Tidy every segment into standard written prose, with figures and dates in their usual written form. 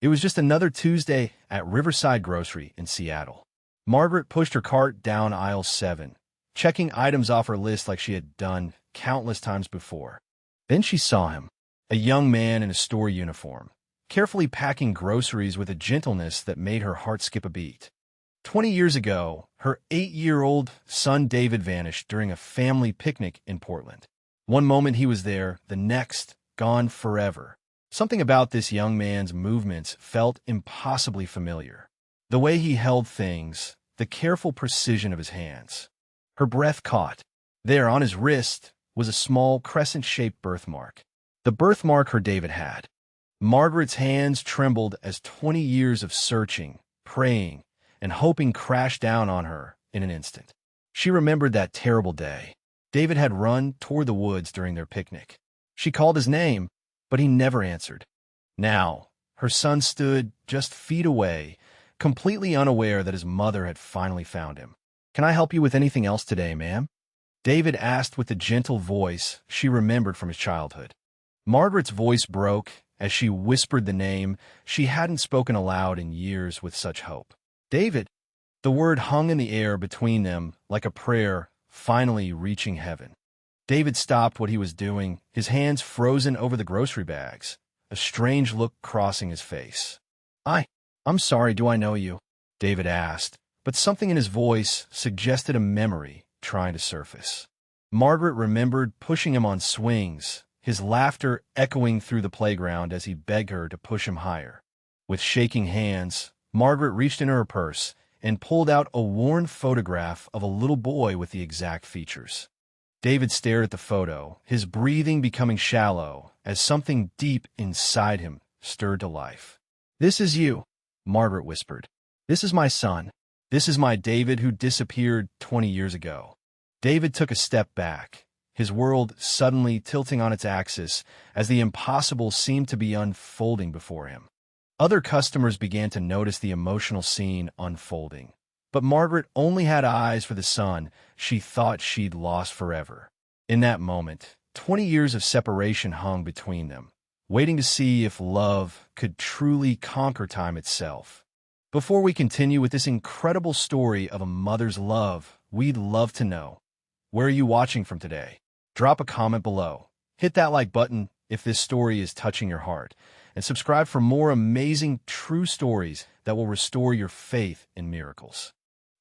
It was just another Tuesday at Riverside Grocery in Seattle. Margaret pushed her cart down aisle 7, checking items off her list like she had done countless times before. Then she saw him, a young man in a store uniform, carefully packing groceries with a gentleness that made her heart skip a beat. 20 years ago, her 8-year-old son David vanished during a family picnic in Portland. One moment he was there, the next, gone forever. Something about this young man's movements felt impossibly familiar. The way he held things, the careful precision of his hands. Her breath caught. There, on his wrist, was a small crescent-shaped birthmark. The birthmark her David had. Margaret's hands trembled as 20 years of searching, praying, and hoping crashed down on her in an instant. She remembered that terrible day. David had run toward the woods during their picnic. She called his name, but he never answered. Now, her son stood just feet away, completely unaware that his mother had finally found him. "Can I help you with anything else today, ma'am?" David asked with the gentle voice she remembered from his childhood. Margaret's voice broke as she whispered the name she hadn't spoken aloud in years with such hope. "David!" The word hung in the air between them like a prayer finally reaching heaven. David stopped what he was doing, his hands frozen over the grocery bags, a strange look crossing his face. I'm sorry, do I know you?" David asked, but something in his voice suggested a memory trying to surface. Margaret remembered pushing him on swings, his laughter echoing through the playground as he begged her to push him higher. With shaking hands, Margaret reached into her purse and pulled out a worn photograph of a little boy with the exact features. David stared at the photo, his breathing becoming shallow as something deep inside him stirred to life. "This is you," Margaret whispered. "This is my son. This is my David who disappeared 20 years ago." David took a step back, his world suddenly tilting on its axis as the impossible seemed to be unfolding before him. Other customers began to notice the emotional scene unfolding, but Margaret only had eyes for the son she thought she'd lost forever. In that moment, 20 years of separation hung between them, waiting to see if love could truly conquer time itself. Before we continue with this incredible story of a mother's love, we'd love to know, where are you watching from today? Drop a comment below. Hit that like button if this story is touching your heart, and subscribe for more amazing true stories that will restore your faith in miracles.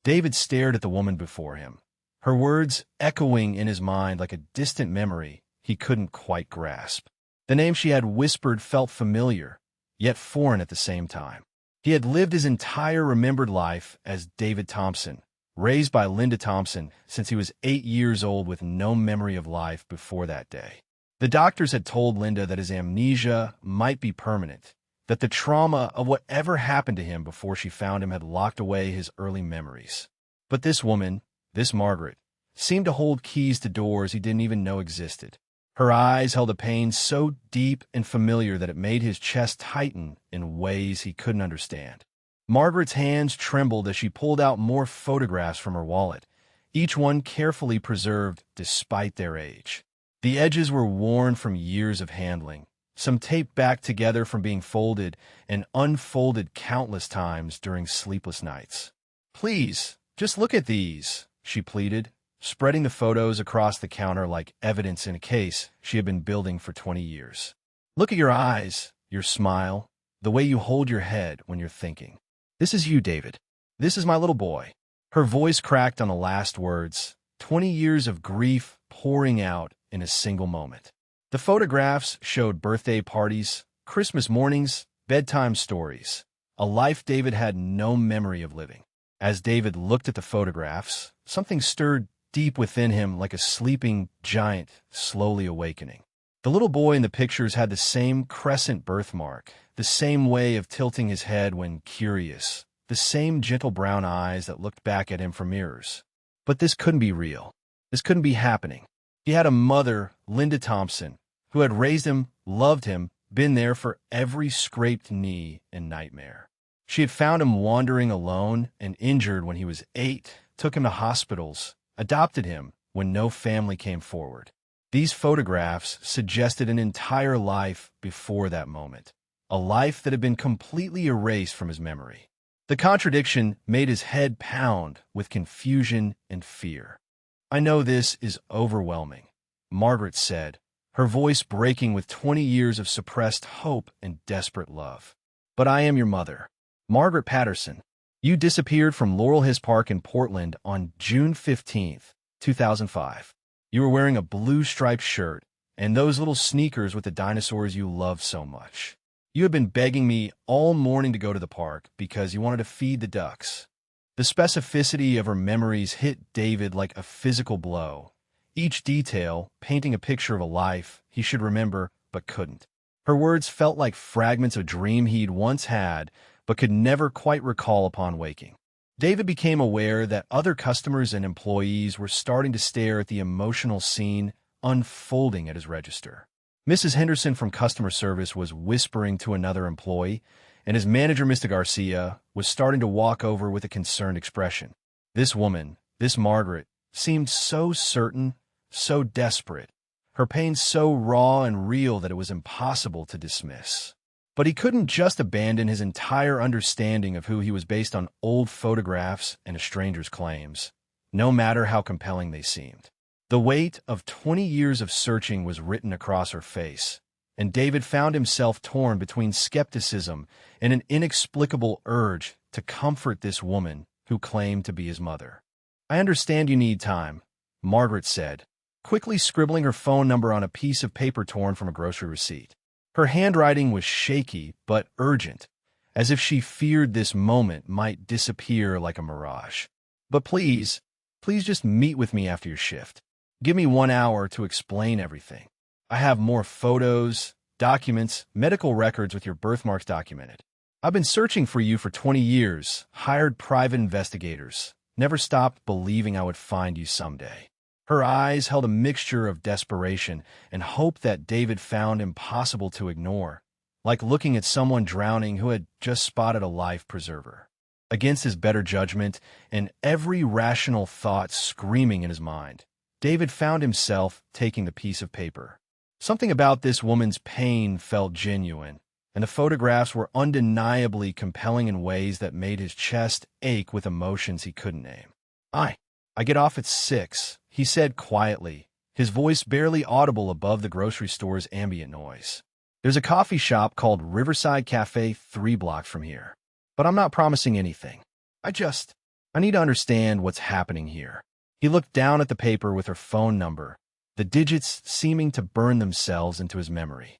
David stared at the woman before him, her words echoing in his mind like a distant memory he couldn't quite grasp. The name she had whispered felt familiar, yet foreign at the same time. He had lived his entire remembered life as David Thompson, raised by Linda Thompson since he was 8 years old with no memory of life before that day. The doctors had told Linda that his amnesia might be permanent, that the trauma of whatever happened to him before she found him had locked away his early memories. But this woman, this Margaret, seemed to hold keys to doors he didn't even know existed. Her eyes held a pain so deep and familiar that it made his chest tighten in ways he couldn't understand. Margaret's hands trembled as she pulled out more photographs from her wallet, each one carefully preserved despite their age. The edges were worn from years of handling, some taped back together from being folded and unfolded countless times during sleepless nights. "Please, just look at these," she pleaded, spreading the photos across the counter like evidence in a case she had been building for 20 years. "Look at your eyes, your smile, the way you hold your head when you're thinking. This is you, David. This is my little boy." Her voice cracked on the last words, 20 years of grief pouring out in a single moment. The photographs showed birthday parties, Christmas mornings, bedtime stories, a life David had no memory of living. As David looked at the photographs, something stirred deep within him like a sleeping giant slowly awakening. The little boy in the pictures had the same crescent birthmark, the same way of tilting his head when curious, the same gentle brown eyes that looked back at him from mirrors. But this couldn't be real. This couldn't be happening. He had a mother, Linda Thompson, who had raised him, loved him, been there for every scraped knee and nightmare. She had found him wandering alone and injured when he was 8, took him to hospitals, adopted him when no family came forward. These photographs suggested an entire life before that moment, a life that had been completely erased from his memory. The contradiction made his head pound with confusion and fear. "I know this is overwhelming," Margaret said, her voice breaking with 20 years of suppressed hope and desperate love. "But I am your mother, Margaret Patterson. You disappeared from Laurel Hills Park in Portland on June 15th, 2005. You were wearing a blue striped shirt and those little sneakers with the dinosaurs you love so much. You had been begging me all morning to go to the park because you wanted to feed the ducks." The specificity of her memories hit David like a physical blow, each detail painting a picture of a life he should remember but couldn't. Her words felt like fragments of a dream he'd once had but could never quite recall upon waking. David became aware that other customers and employees were starting to stare at the emotional scene unfolding at his register. Mrs. Henderson from customer service was whispering to another employee, and his manager, Mr. Garcia, was starting to walk over with a concerned expression. This woman, this Margaret, seemed so certain, so desperate, her pain so raw and real that it was impossible to dismiss. But he couldn't just abandon his entire understanding of who he was based on old photographs and a stranger's claims, no matter how compelling they seemed. The weight of 20 years of searching was written across her face, and David found himself torn between skepticism and an inexplicable urge to comfort this woman who claimed to be his mother. "I understand you need time," Margaret said, quickly scribbling her phone number on a piece of paper torn from a grocery receipt. Her handwriting was shaky but urgent, as if she feared this moment might disappear like a mirage. "But please just meet with me after your shift. Give me 1 hour to explain everything. I have more photos, documents, medical records with your birthmarks documented. I've been searching for you for 20 years, hired private investigators, never stopped believing I would find you someday." Her eyes held a mixture of desperation and hope that David found impossible to ignore, like looking at someone drowning who had just spotted a life preserver. Against his better judgment and every rational thought screaming in his mind, David found himself taking the piece of paper. Something about this woman's pain felt genuine, and the photographs were undeniably compelling in ways that made his chest ache with emotions he couldn't name. I get off at 6, he said quietly, his voice barely audible above the grocery store's ambient noise. "There's a coffee shop called Riverside Cafe 3 blocks from here. But I'm not promising anything. I need to understand what's happening here." He looked down at the paper with her phone number, the digits seeming to burn themselves into his memory.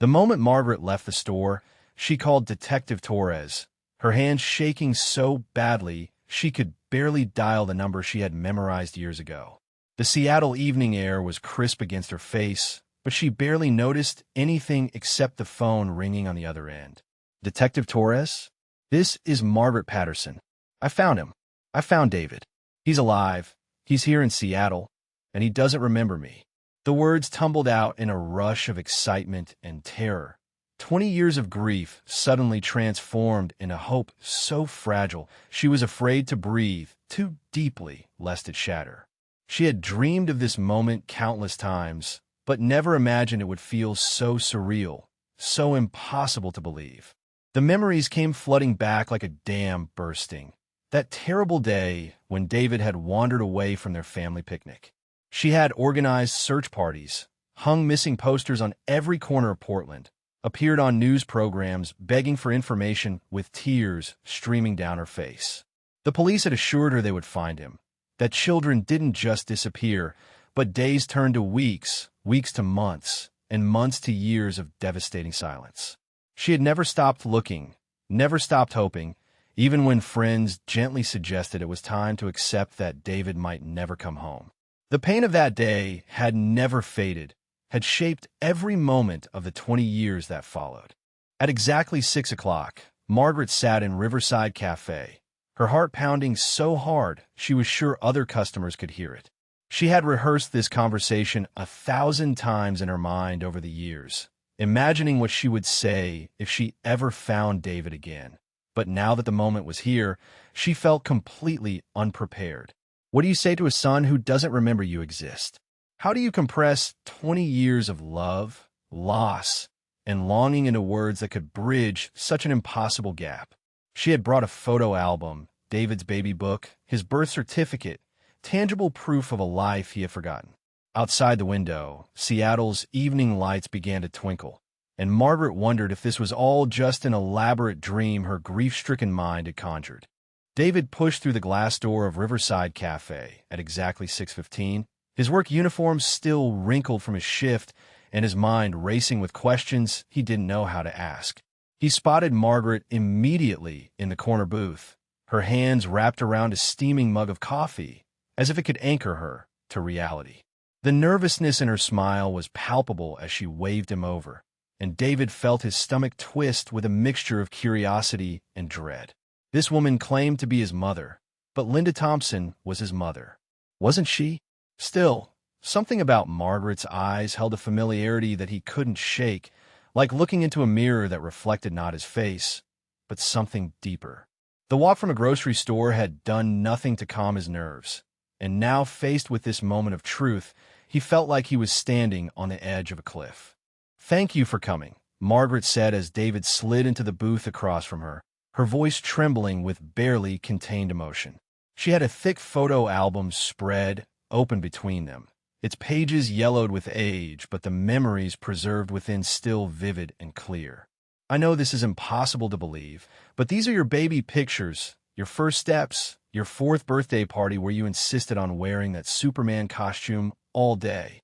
The moment Margaret left the store, she called Detective Torres, her hands shaking so badly she could barely dial the number she had memorized years ago. The Seattle evening air was crisp against her face, but she barely noticed anything except the phone ringing on the other end. "Detective Torres? This is Margaret Patterson. I found him. I found David. He's alive. He's here in Seattle, and he doesn't remember me." The words tumbled out in a rush of excitement and terror. 20 years of grief suddenly transformed in a hope so fragile she was afraid to breathe too deeply lest it shatter. She had dreamed of this moment countless times, but never imagined it would feel so surreal, so impossible to believe. The memories came flooding back like a dam bursting. That terrible day when David had wandered away from their family picnic. She had organized search parties, hung missing posters on every corner of Portland, appeared on news programs begging for information with tears streaming down her face. The police had assured her they would find him, that children didn't just disappear, but days turned to weeks, weeks to months, and months to years of devastating silence. She had never stopped looking, never stopped hoping, even when friends gently suggested it was time to accept that David might never come home. The pain of that day had never faded, had shaped every moment of the 20 years that followed. At exactly 6 o'clock, Margaret sat in Riverside Cafe, her heart pounding so hard she was sure other customers could hear it. She had rehearsed this conversation 1,000 times in her mind over the years, imagining what she would say if she ever found David again. But now that the moment was here, she felt completely unprepared. What do you say to a son who doesn't remember you exist? How do you compress 20 years of love, loss, and longing into words that could bridge such an impossible gap. She had brought a photo album, David's baby book, his birth certificate, tangible proof of a life he had forgotten. Outside the window, Seattle's evening lights began to twinkle, and Margaret wondered if this was all just an elaborate dream her grief-stricken mind had conjured. David pushed through the glass door of Riverside Cafe at exactly 6:15, his work uniform still wrinkled from his shift and his mind racing with questions he didn't know how to ask. He spotted Margaret immediately in the corner booth, her hands wrapped around a steaming mug of coffee, as if it could anchor her to reality. The nervousness in her smile was palpable as she waved him over, and David felt his stomach twist with a mixture of curiosity and dread. This woman claimed to be his mother, but Linda Thompson was his mother. Wasn't she? Still, something about Margaret's eyes held a familiarity that he couldn't shake, like looking into a mirror that reflected not his face, but something deeper. The walk from a grocery store had done nothing to calm his nerves, and now faced with this moment of truth, he felt like he was standing on the edge of a cliff. "Thank you for coming," Margaret said as David slid into the booth across from her, her voice trembling with barely contained emotion. She had a thick photo album spread open between them, its pages yellowed with age, but the memories preserved within still vivid and clear. "I know this is impossible to believe, but these are your baby pictures, your first steps, your 4th birthday party where you insisted on wearing that Superman costume all day."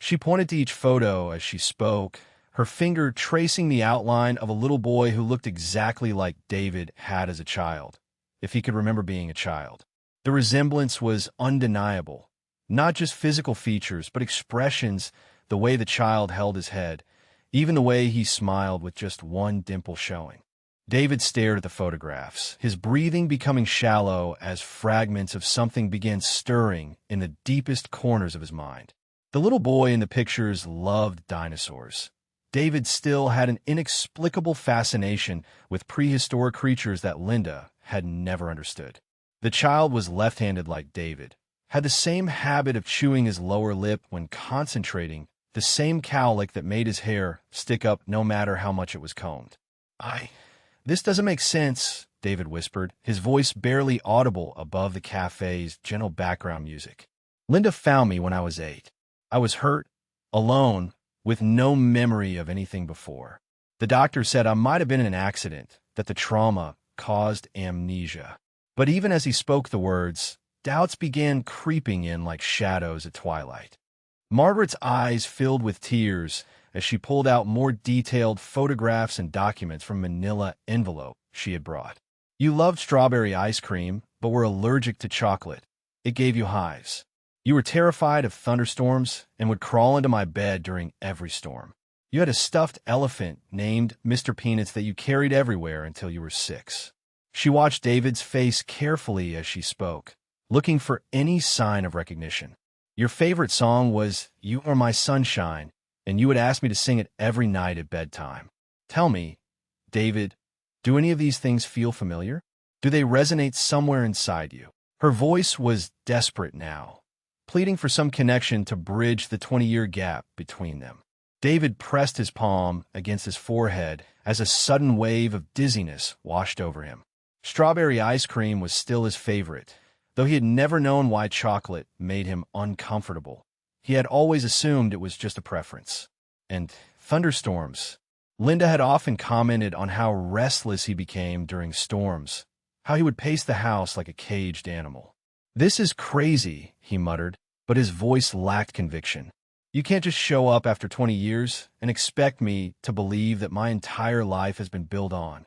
She pointed to each photo as she spoke, her finger tracing the outline of a little boy who looked exactly like David had as a child, if he could remember being a child. The resemblance was undeniable, not just physical features, but expressions, the way the child held his head, even the way he smiled with just one dimple showing. David stared at the photographs, his breathing becoming shallow as fragments of something began stirring in the deepest corners of his mind. The little boy in the pictures loved dinosaurs. David still had an inexplicable fascination with prehistoric creatures that Linda had never understood. The child was left-handed like David, had the same habit of chewing his lower lip when concentrating, the same cowlick that made his hair stick up no matter how much it was combed. This doesn't make sense," David whispered, his voice barely audible above the cafe's gentle background music. "Linda found me when I was 8. I was hurt, alone, with no memory of anything before. The doctor said I might have been in an accident, that the trauma caused amnesia." But even as he spoke the words, doubts began creeping in like shadows at twilight. Margaret's eyes filled with tears as she pulled out more detailed photographs and documents from a manila envelope she had brought. "You loved strawberry ice cream, but were allergic to chocolate. It gave you hives. You were terrified of thunderstorms and would crawl into my bed during every storm. You had a stuffed elephant named Mr. Peanuts that you carried everywhere until you were 6. She watched David's face carefully as she spoke, looking for any sign of recognition. "Your favorite song was You Are My Sunshine, and you would ask me to sing it every night at bedtime. Tell me, David, do any of these things feel familiar? Do they resonate somewhere inside you?" Her voice was desperate now, pleading for some connection to bridge the 20-year gap between them. David pressed his palm against his forehead as a sudden wave of dizziness washed over him. Strawberry ice cream was still his favorite, though he had never known why chocolate made him uncomfortable. He had always assumed it was just a preference. And thunderstorms. Linda had often commented on how restless he became during storms, how he would pace the house like a caged animal. "This is crazy," he muttered, but his voice lacked conviction. "You can't just show up after 20 years and expect me to believe that my entire life has been built on.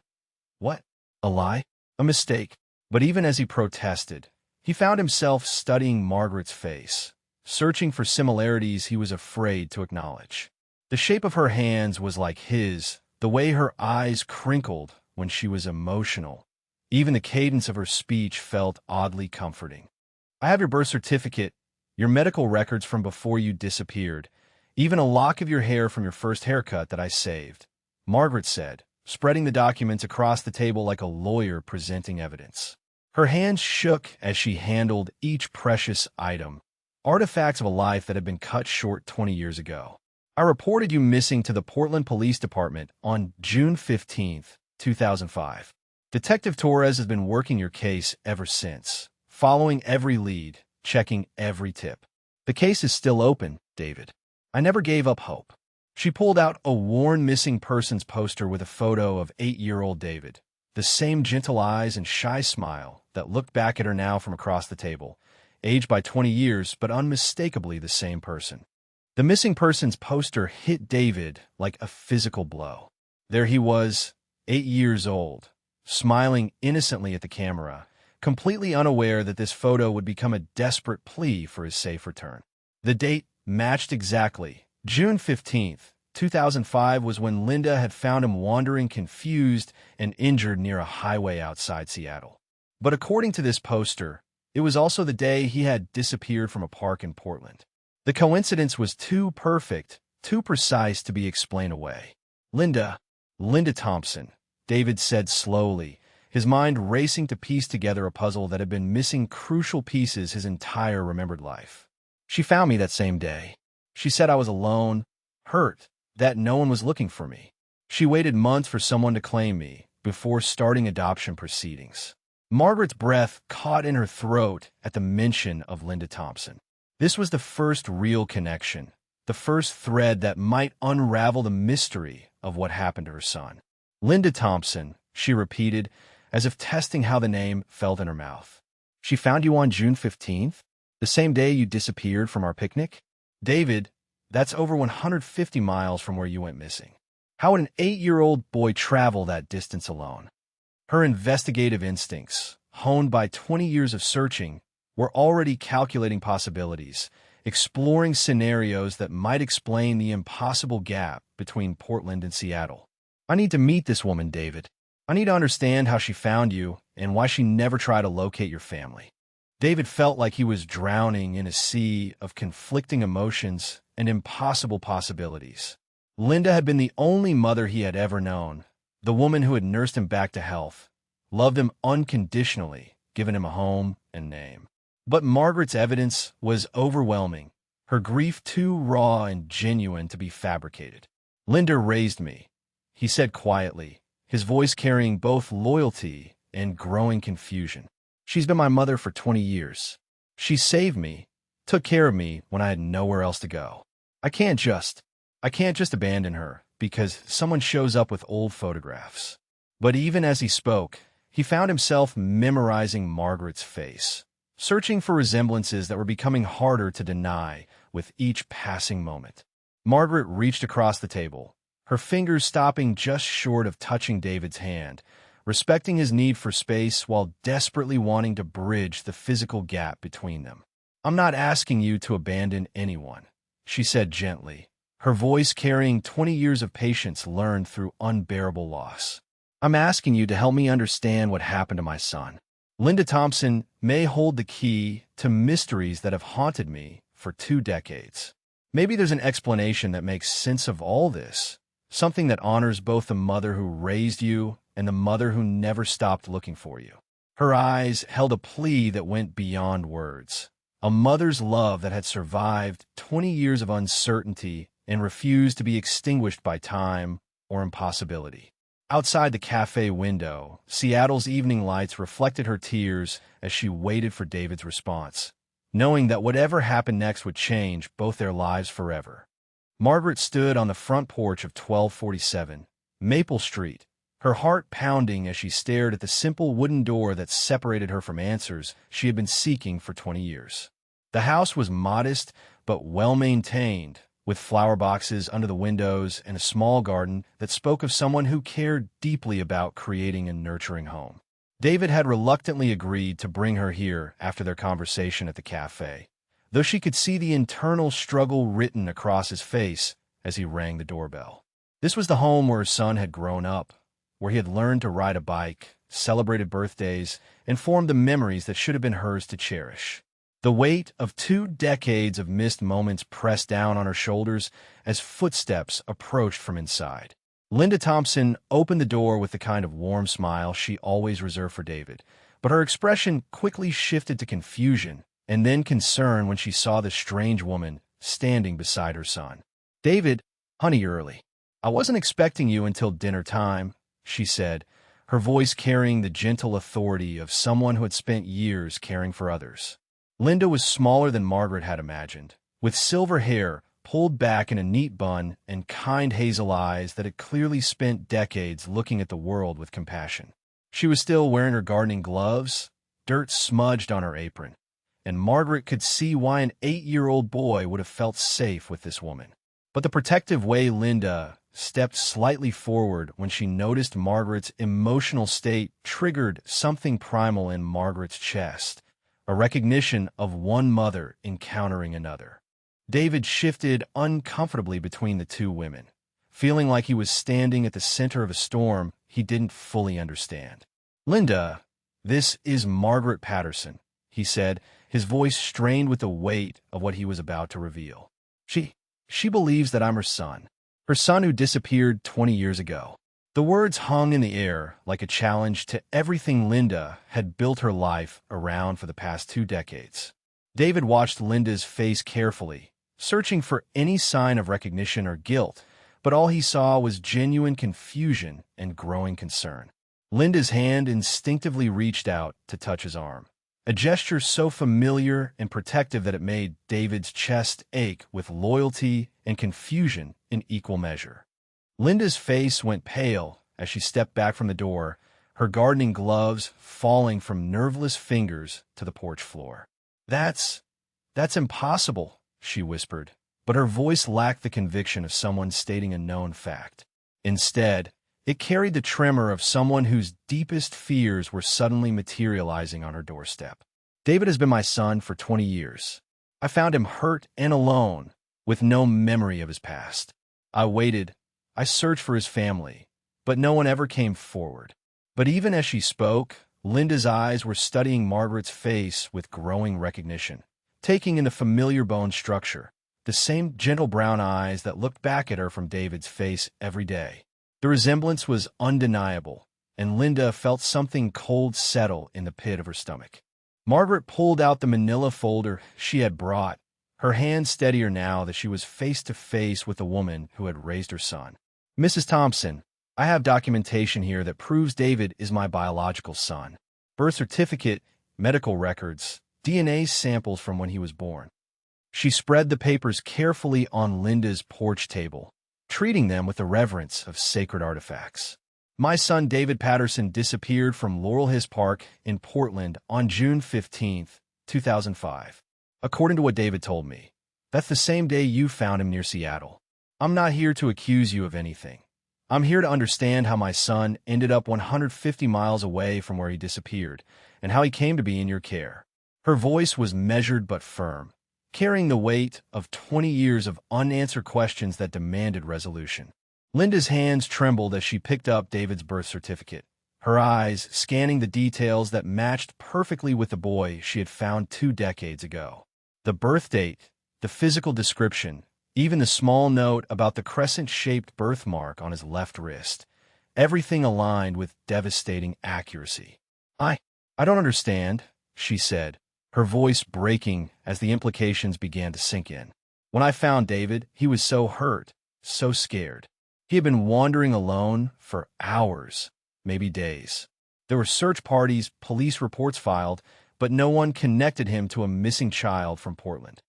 What? A lie? A mistake?" But even as he protested, he found himself studying Margaret's face, searching for similarities he was afraid to acknowledge. The shape of her hands was like his, the way her eyes crinkled when she was emotional. Even the cadence of her speech felt oddly comforting. "I have your birth certificate, your medical records from before you disappeared, even a lock of your hair from your first haircut that I saved," Margaret said, spreading the documents across the table like a lawyer presenting evidence. Her hands shook as she handled each precious item, artifacts of a life that had been cut short 20 years ago. I reported you missing to the Portland Police Department on June 15th, 2005. Detective Torres has been working your case ever since, following every lead, checking every tip. The case is still open, David. I never gave up hope. She pulled out a worn missing persons poster with a photo of 8-year-old David, the same gentle eyes and shy smile that looked back at her now from across the table, aged by 20 years but unmistakably the same person. The missing persons poster hit David like a physical blow. There he was, 8 years old, smiling innocently at the camera, completely unaware that this photo would become a desperate plea for his safe return. The date matched exactly. June 15th, 2005 was when Linda had found him wandering confused and injured near a highway outside Seattle. But according to this poster, it was also the day he had disappeared from a park in Portland. The coincidence was too perfect, too precise to be explained away. Linda Thompson, David said slowly, his mind racing to piece together a puzzle that had been missing crucial pieces his entire remembered life. She found me that same day. She said I was alone, hurt, that no one was looking for me. She waited months for someone to claim me before starting adoption proceedings. Margaret's breath caught in her throat at the mention of Linda Thompson. This was the first real connection, the first thread that might unravel the mystery of what happened to her son. Linda Thompson, she repeated, as if testing how the name felt in her mouth. She found you on June 15th, the same day you disappeared from our picnic? David, that's over 150 miles from where you went missing. How would an 8-year-old boy travel that distance alone? Her investigative instincts, honed by 20 years of searching, were already calculating possibilities, exploring scenarios that might explain the impossible gap between Portland and Seattle. I need to meet this woman, David. I need to understand how she found you and why she never tried to locate your family. David felt like he was drowning in a sea of conflicting emotions and impossible possibilities. Linda had been the only mother he had ever known, the woman who had nursed him back to health, loved him unconditionally, given him a home and name. But Margaret's evidence was overwhelming, her grief too raw and genuine to be fabricated. Linda raised me, he said quietly, his voice carrying both loyalty and growing confusion. She's been my mother for 20 years. She saved me, took care of me when I had nowhere else to go. I can't just abandon her because someone shows up with old photographs. But even as he spoke, he found himself memorizing Margaret's face, searching for resemblances that were becoming harder to deny with each passing moment. Margaret reached across the table, her fingers stopping just short of touching David's hand, respecting his need for space while desperately wanting to bridge the physical gap between them. I'm not asking you to abandon anyone, she said gently, her voice carrying 20 years of patience learned through unbearable loss. I'm asking you to help me understand what happened to my son. Linda Thompson may hold the key to mysteries that have haunted me for 2 decades. Maybe there's an explanation that makes sense of all this, something that honors both the mother who raised you and the mother who never stopped looking for you. Her eyes held a plea that went beyond words, a mother's love that had survived 20 years of uncertainty and refused to be extinguished by time or impossibility. Outside the cafe window, Seattle's evening lights reflected her tears as she waited for David's response, knowing that whatever happened next would change both their lives forever. Margaret stood on the front porch of 1247 Maple Street, her heart pounding as she stared at the simple wooden door that separated her from answers she had been seeking for 20 years. The house was modest but well-maintained, with flower boxes under the windows and a small garden that spoke of someone who cared deeply about creating a nurturing home. David had reluctantly agreed to bring her here after their conversation at the cafe, though she could see the internal struggle written across his face as he rang the doorbell. This was the home where her son had grown up, where he had learned to ride a bike, celebrated birthdays, and formed the memories that should have been hers to cherish. The weight of 2 decades of missed moments pressed down on her shoulders as footsteps approached from inside. Linda Thompson opened the door with the kind of warm smile she always reserved for David, but her expression quickly shifted to confusion and then concern when she saw the strange woman standing beside her son. David, honey early. I wasn't expecting you until dinner time, she said, her voice carrying the gentle authority of someone who had spent years caring for others. Linda was smaller than Margaret had imagined, with silver hair pulled back in a neat bun and kind hazel eyes that had clearly spent decades looking at the world with compassion. She was still wearing her gardening gloves, dirt smudged on her apron, and Margaret could see why an 8-year-old boy would have felt safe with this woman. But the protective way Linda stepped slightly forward when she noticed Margaret's emotional state triggered something primal in Margaret's chest, a recognition of one mother encountering another. David shifted uncomfortably between the two women, feeling like he was standing at the center of a storm he didn't fully understand. "Linda, this is Margaret Patterson," he said, his voice strained with the weight of what he was about to reveal. She believes that I'm her son who disappeared 20 years ago." The words hung in the air like a challenge to everything Linda had built her life around for the past 2 decades. David watched Linda's face carefully, searching for any sign of recognition or guilt, but all he saw was genuine confusion and growing concern. Linda's hand instinctively reached out to touch his arm, a gesture so familiar and protective that it made David's chest ache with loyalty and confusion in equal measure. Linda's face went pale as she stepped back from the door, her gardening gloves falling from nerveless fingers to the porch floor. That's impossible," she whispered, but her voice lacked the conviction of someone stating a known fact. Instead, it carried the tremor of someone whose deepest fears were suddenly materializing on her doorstep. "David has been my son for 20 years. I found him hurt and alone, with no memory of his past. I waited. I searched for his family, but no one ever came forward." But even as she spoke, Linda's eyes were studying Margaret's face with growing recognition, taking in the familiar bone structure, the same gentle brown eyes that looked back at her from David's face every day. The resemblance was undeniable, and Linda felt something cold settle in the pit of her stomach. Margaret pulled out the manila folder she had brought, her hand steadier now that she was face to face with the woman who had raised her son. "Mrs. Thompson, I have documentation here that proves David is my biological son. Birth certificate, medical records, DNA samples from when he was born." She spread the papers carefully on Linda's porch table, treating them with the reverence of sacred artifacts. "My son David Patterson disappeared from Laurel Hills Park in Portland on June 15, 2005. According to what David told me, that's the same day you found him near Seattle. I'm not here to accuse you of anything. I'm here to understand how my son ended up 150 miles away from where he disappeared and how he came to be in your care." Her voice was measured but firm, carrying the weight of 20 years of unanswered questions that demanded resolution. Linda's hands trembled as she picked up David's birth certificate, her eyes scanning the details that matched perfectly with the boy she had found 2 decades ago. The birth date, the physical description, even the small note about the crescent-shaped birthmark on his left wrist, everything aligned with devastating accuracy. I don't understand," she said, her voice breaking as the implications began to sink in. "When I found David, he was so hurt, so scared. He had been wandering alone for hours, maybe days. There were search parties, police reports filed, but no one connected him to a missing child from Portland."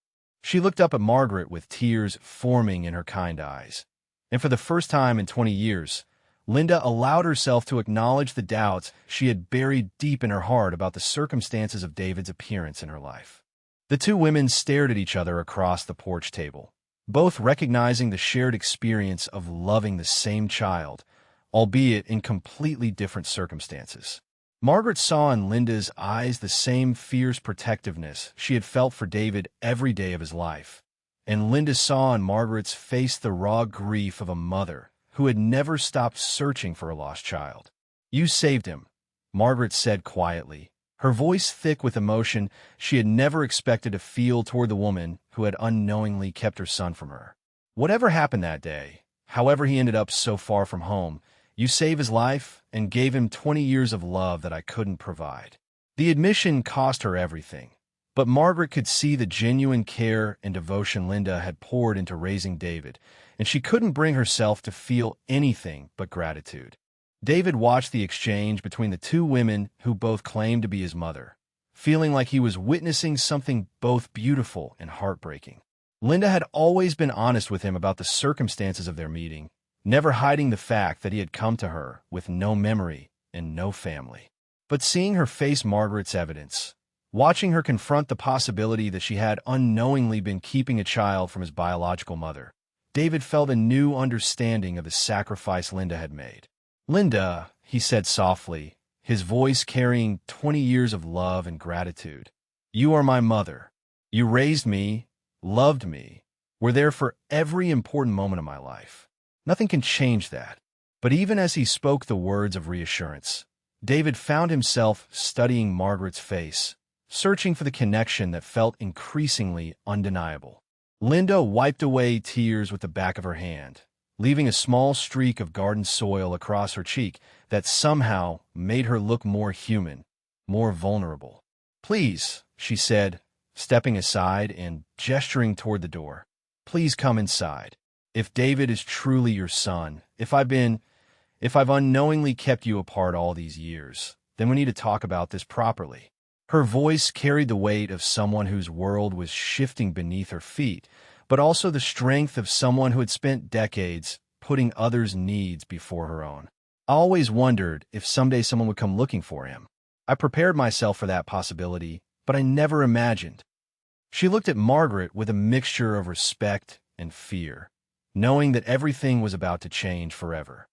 She looked up at Margaret with tears forming in her kind eyes. And for the first time in 20 years, Linda allowed herself to acknowledge the doubts she had buried deep in her heart about the circumstances of David's appearance in her life. The two women stared at each other across the porch table, both recognizing the shared experience of loving the same child, albeit in completely different circumstances. Margaret saw in Linda's eyes the same fierce protectiveness she had felt for David every day of his life, and Linda saw in Margaret's face the raw grief of a mother who had never stopped searching for a lost child. "You saved him," Margaret said quietly, her voice thick with emotion she had never expected to feel toward the woman who had unknowingly kept her son from her. "Whatever happened that day, however he ended up so far from home, you saved his life and gave him 20 years of love that I couldn't provide." The admission cost her everything, But Margaret could see the genuine care and devotion Linda had poured into raising David, and she couldn't bring herself to feel anything but gratitude. David watched the exchange between the two women who both claimed to be his mother, feeling like he was witnessing something both beautiful and heartbreaking. Linda had always been honest with him about the circumstances of their meeting, never hiding the fact that he had come to her with no memory and no family. But seeing her face Margaret's evidence, watching her confront the possibility that she had unknowingly been keeping a child from his biological mother, David felt a new understanding of the sacrifice Linda had made. "Linda," he said softly, his voice carrying 20 years of love and gratitude, "you are my mother. You raised me, loved me, were there for every important moment of my life. Nothing can change that." But even as he spoke the words of reassurance, David found himself studying Margaret's face, searching for the connection that felt increasingly undeniable. Linda wiped away tears with the back of her hand, leaving a small streak of garden soil across her cheek that somehow made her look more human, more vulnerable. "Please," she said, stepping aside and gesturing toward the door. "Please come inside. If David is truly your son, if I've unknowingly kept you apart all these years, then we need to talk about this properly." Her voice carried the weight of someone whose world was shifting beneath her feet, but also the strength of someone who had spent decades putting others' needs before her own. "I always wondered if someday someone would come looking for him. I prepared myself for that possibility, but I never imagined." She looked at Margaret with a mixture of respect and fear, knowing that everything was about to change forever.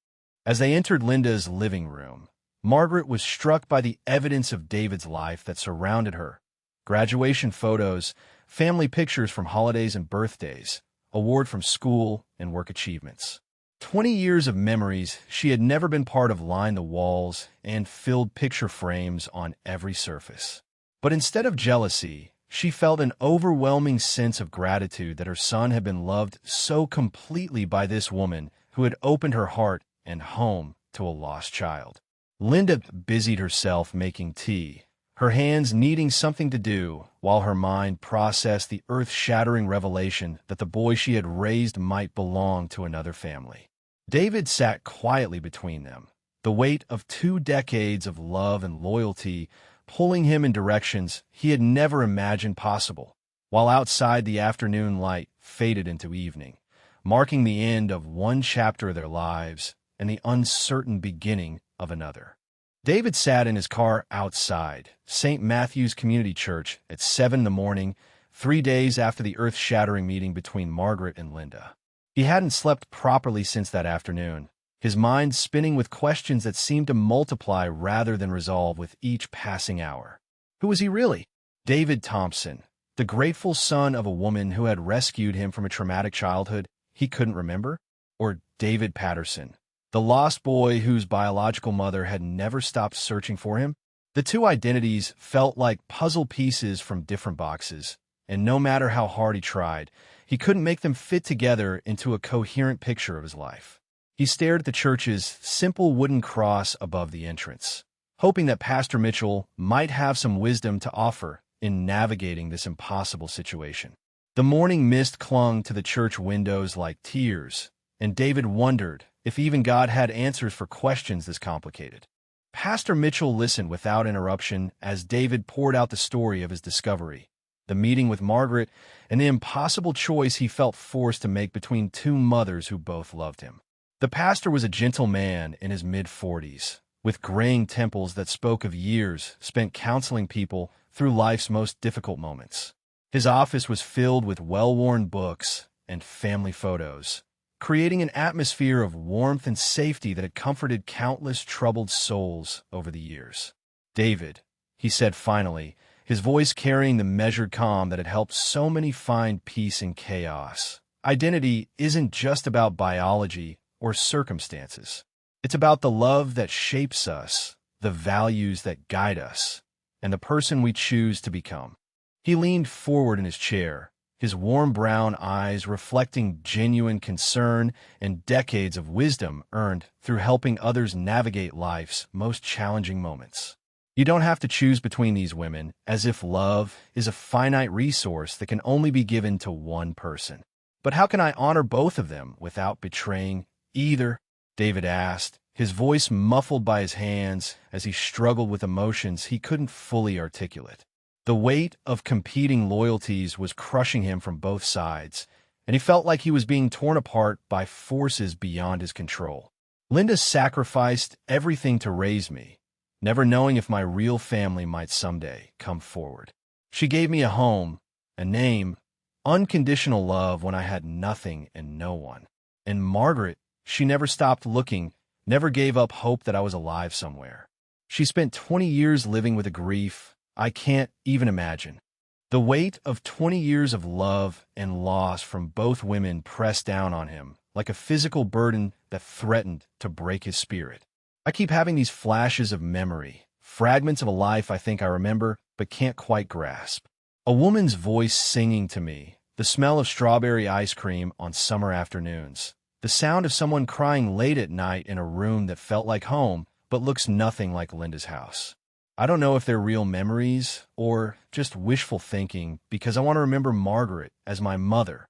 As they entered Linda's living room, Margaret was struck by the evidence of David's life that surrounded her: graduation photos, family pictures from holidays and birthdays, award from school and work achievements. 20 years of memories she had never been part of lined the walls and filled picture frames on every surface. But instead of jealousy, she felt an overwhelming sense of gratitude that her son had been loved so completely by this woman who had opened her heart and home to a lost child. Linda busied herself making tea, her hands needing something to do, while her mind processed the earth-shattering revelation that the boy she had raised might belong to another family. David sat quietly between them, the weight of 2 decades of love and loyalty pulling him in directions he had never imagined possible, while outside the afternoon light faded into evening, marking the end of one chapter of their lives and the uncertain beginning of another. David sat in his car outside St. Matthew's Community Church at 7 in the morning, 3 days after the earth-shattering meeting between Margaret and Linda. He hadn't slept properly since that afternoon, his mind spinning with questions that seemed to multiply rather than resolve with each passing hour. Who was he really? David Thompson, the grateful son of a woman who had rescued him from a traumatic childhood he couldn't remember? Or David Patterson, the lost boy whose biological mother had never stopped searching for him? The two identities felt like puzzle pieces from different boxes, and no matter how hard he tried, he couldn't make them fit together into a coherent picture of his life. He stared at the church's simple wooden cross above the entrance, hoping that Pastor Mitchell might have some wisdom to offer in navigating this impossible situation. The morning mist clung to the church windows like tears, and David wondered if even God had answers for questions this complicated. Pastor Mitchell listened without interruption as David poured out the story of his discovery, the meeting with Margaret, and the impossible choice he felt forced to make between two mothers who both loved him. The pastor was a gentle man in his mid-40s, with graying temples that spoke of years spent counseling people through life's most difficult moments. His office was filled with well-worn books and family photos, creating an atmosphere of warmth and safety that had comforted countless troubled souls over the years. "David," he said finally, his voice carrying the measured calm that had helped so many find peace in chaos. "Identity isn't just about biology or circumstances. It's about the love that shapes us, the values that guide us, and the person we choose to become." He leaned forward in his chair, his warm brown eyes reflecting genuine concern and decades of wisdom earned through helping others navigate life's most challenging moments. You don't have to choose between these women, as if love is a finite resource that can only be given to one person. But how can I honor both of them without betraying either? David asked, his voice muffled by his hands as he struggled with emotions he couldn't fully articulate. The weight of competing loyalties was crushing him from both sides, and he felt like he was being torn apart by forces beyond his control. Linda sacrificed everything to raise me, never knowing if my real family might someday come forward. She gave me a home, a name, unconditional love when I had nothing and no one. And Margaret, she never stopped looking, never gave up hope that I was alive somewhere. She spent 20 years living with a grief I can't even imagine. The weight of 20 years of love and loss from both women pressed down on him like a physical burden that threatened to break his spirit. I keep having these flashes of memory, fragments of a life I think I remember but can't quite grasp. A woman's voice singing to me, the smell of strawberry ice cream on summer afternoons, the sound of someone crying late at night in a room that felt like home but looks nothing like Linda's house. I don't know if they're real memories or just wishful thinking because I want to remember Margaret as my mother.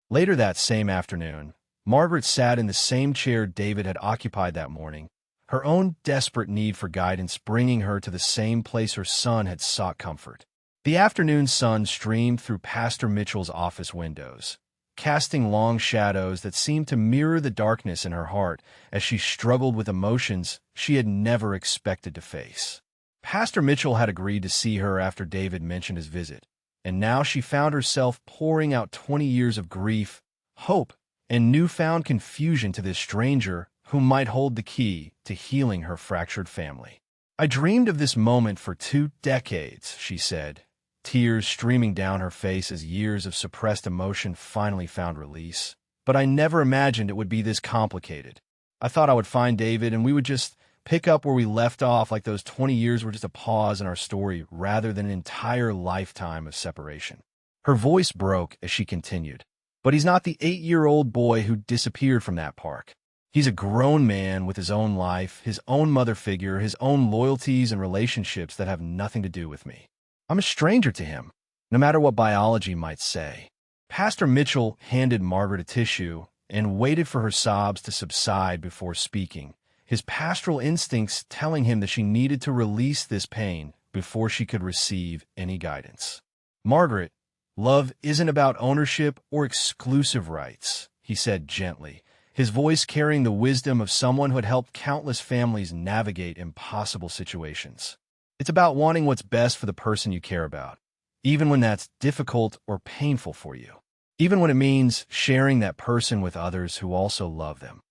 Later that same afternoon, Margaret sat in the same chair David had occupied that morning, her own desperate need for guidance bringing her to the same place her son had sought comfort. The afternoon sun streamed through Pastor Mitchell's office windows, casting long shadows that seemed to mirror the darkness in her heart as she struggled with emotions she had never expected to face. Pastor Mitchell had agreed to see her after David mentioned his visit, and now she found herself pouring out 20 years of grief, hope, and newfound confusion to this stranger who might hold the key to healing her fractured family. "I dreamed of this moment for 2 decades," she said, tears streaming down her face as years of suppressed emotion finally found release. "But I never imagined it would be this complicated. I thought I would find David and we would just pick up where we left off, like those 20 years were just a pause in our story rather than an entire lifetime of separation." Her voice broke as she continued. "But he's not the 8-year-old boy who disappeared from that park. He's a grown man with his own life, his own mother figure, his own loyalties and relationships that have nothing to do with me. I'm a stranger to him, no matter what biology might say." Pastor Mitchell handed Margaret a tissue and waited for her sobs to subside before speaking, his pastoral instincts telling him that she needed to release this pain before she could receive any guidance. "Margaret, love isn't about ownership or exclusive rights," he said gently, his voice carrying the wisdom of someone who had helped countless families navigate impossible situations. "It's about wanting what's best for the person you care about, even when that's difficult or painful for you, even when it means sharing that person with others who also love them."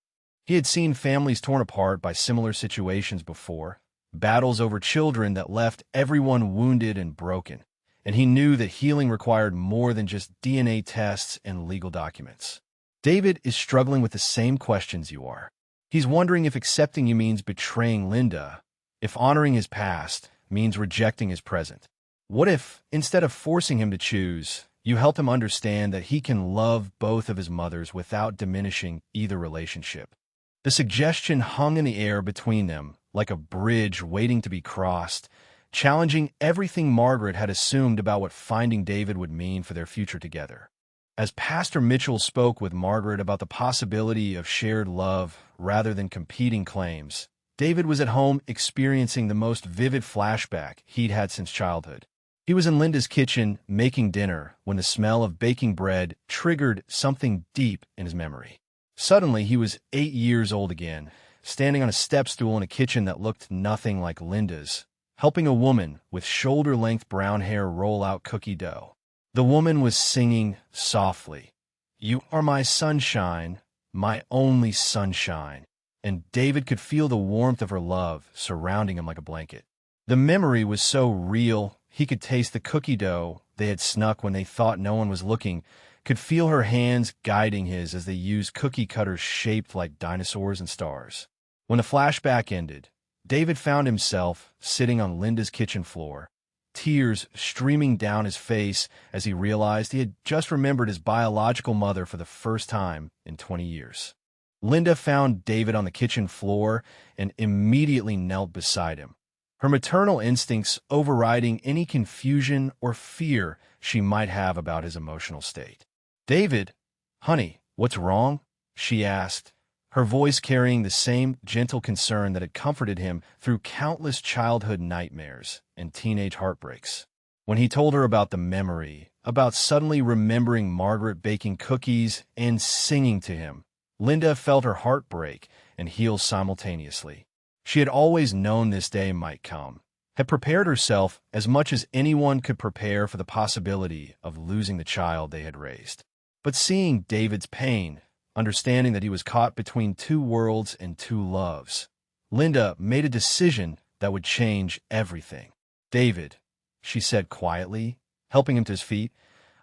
He had seen families torn apart by similar situations before, battles over children that left everyone wounded and broken, and he knew that healing required more than just DNA tests and legal documents. David is struggling with the same questions you are. He's wondering if accepting you means betraying Linda, if honoring his past means rejecting his present. What if, instead of forcing him to choose, you help him understand that he can love both of his mothers without diminishing either relationship? The suggestion hung in the air between them, like a bridge waiting to be crossed, challenging everything Margaret had assumed about what finding David would mean for their future together. As Pastor Mitchell spoke with Margaret about the possibility of shared love rather than competing claims, David was at home experiencing the most vivid flashback he'd had since childhood. He was in Linda's kitchen making dinner when the smell of baking bread triggered something deep in his memory. Suddenly, he was 8 years old again, standing on a step stool in a kitchen that looked nothing like Linda's, helping a woman with shoulder-length brown hair roll out cookie dough. The woman was singing softly, "You are my sunshine, my only sunshine," and David could feel the warmth of her love surrounding him like a blanket. The memory was so real, he could taste the cookie dough they had snuck when they thought no one was looking, could feel her hands guiding his as they used cookie cutters shaped like dinosaurs and stars. When the flashback ended, David found himself sitting on Linda's kitchen floor, tears streaming down his face as he realized he had just remembered his biological mother for the first time in 20 years. Linda found David on the kitchen floor and immediately knelt beside him. her maternal instincts overriding any confusion or fear she might have about his emotional state. "David, honey, what's wrong?" she asked, her voice carrying the same gentle concern that had comforted him through countless childhood nightmares and teenage heartbreaks. When he told her about the memory, about suddenly remembering Margaret baking cookies and singing to him, Linda felt her heart break and heal simultaneously. She had always known this day might come, had prepared herself as much as anyone could prepare for the possibility of losing the child they had raised. But seeing David's pain, understanding that he was caught between two worlds and two loves, Linda made a decision that would change everything. "David," she said quietly, helping him to his feet,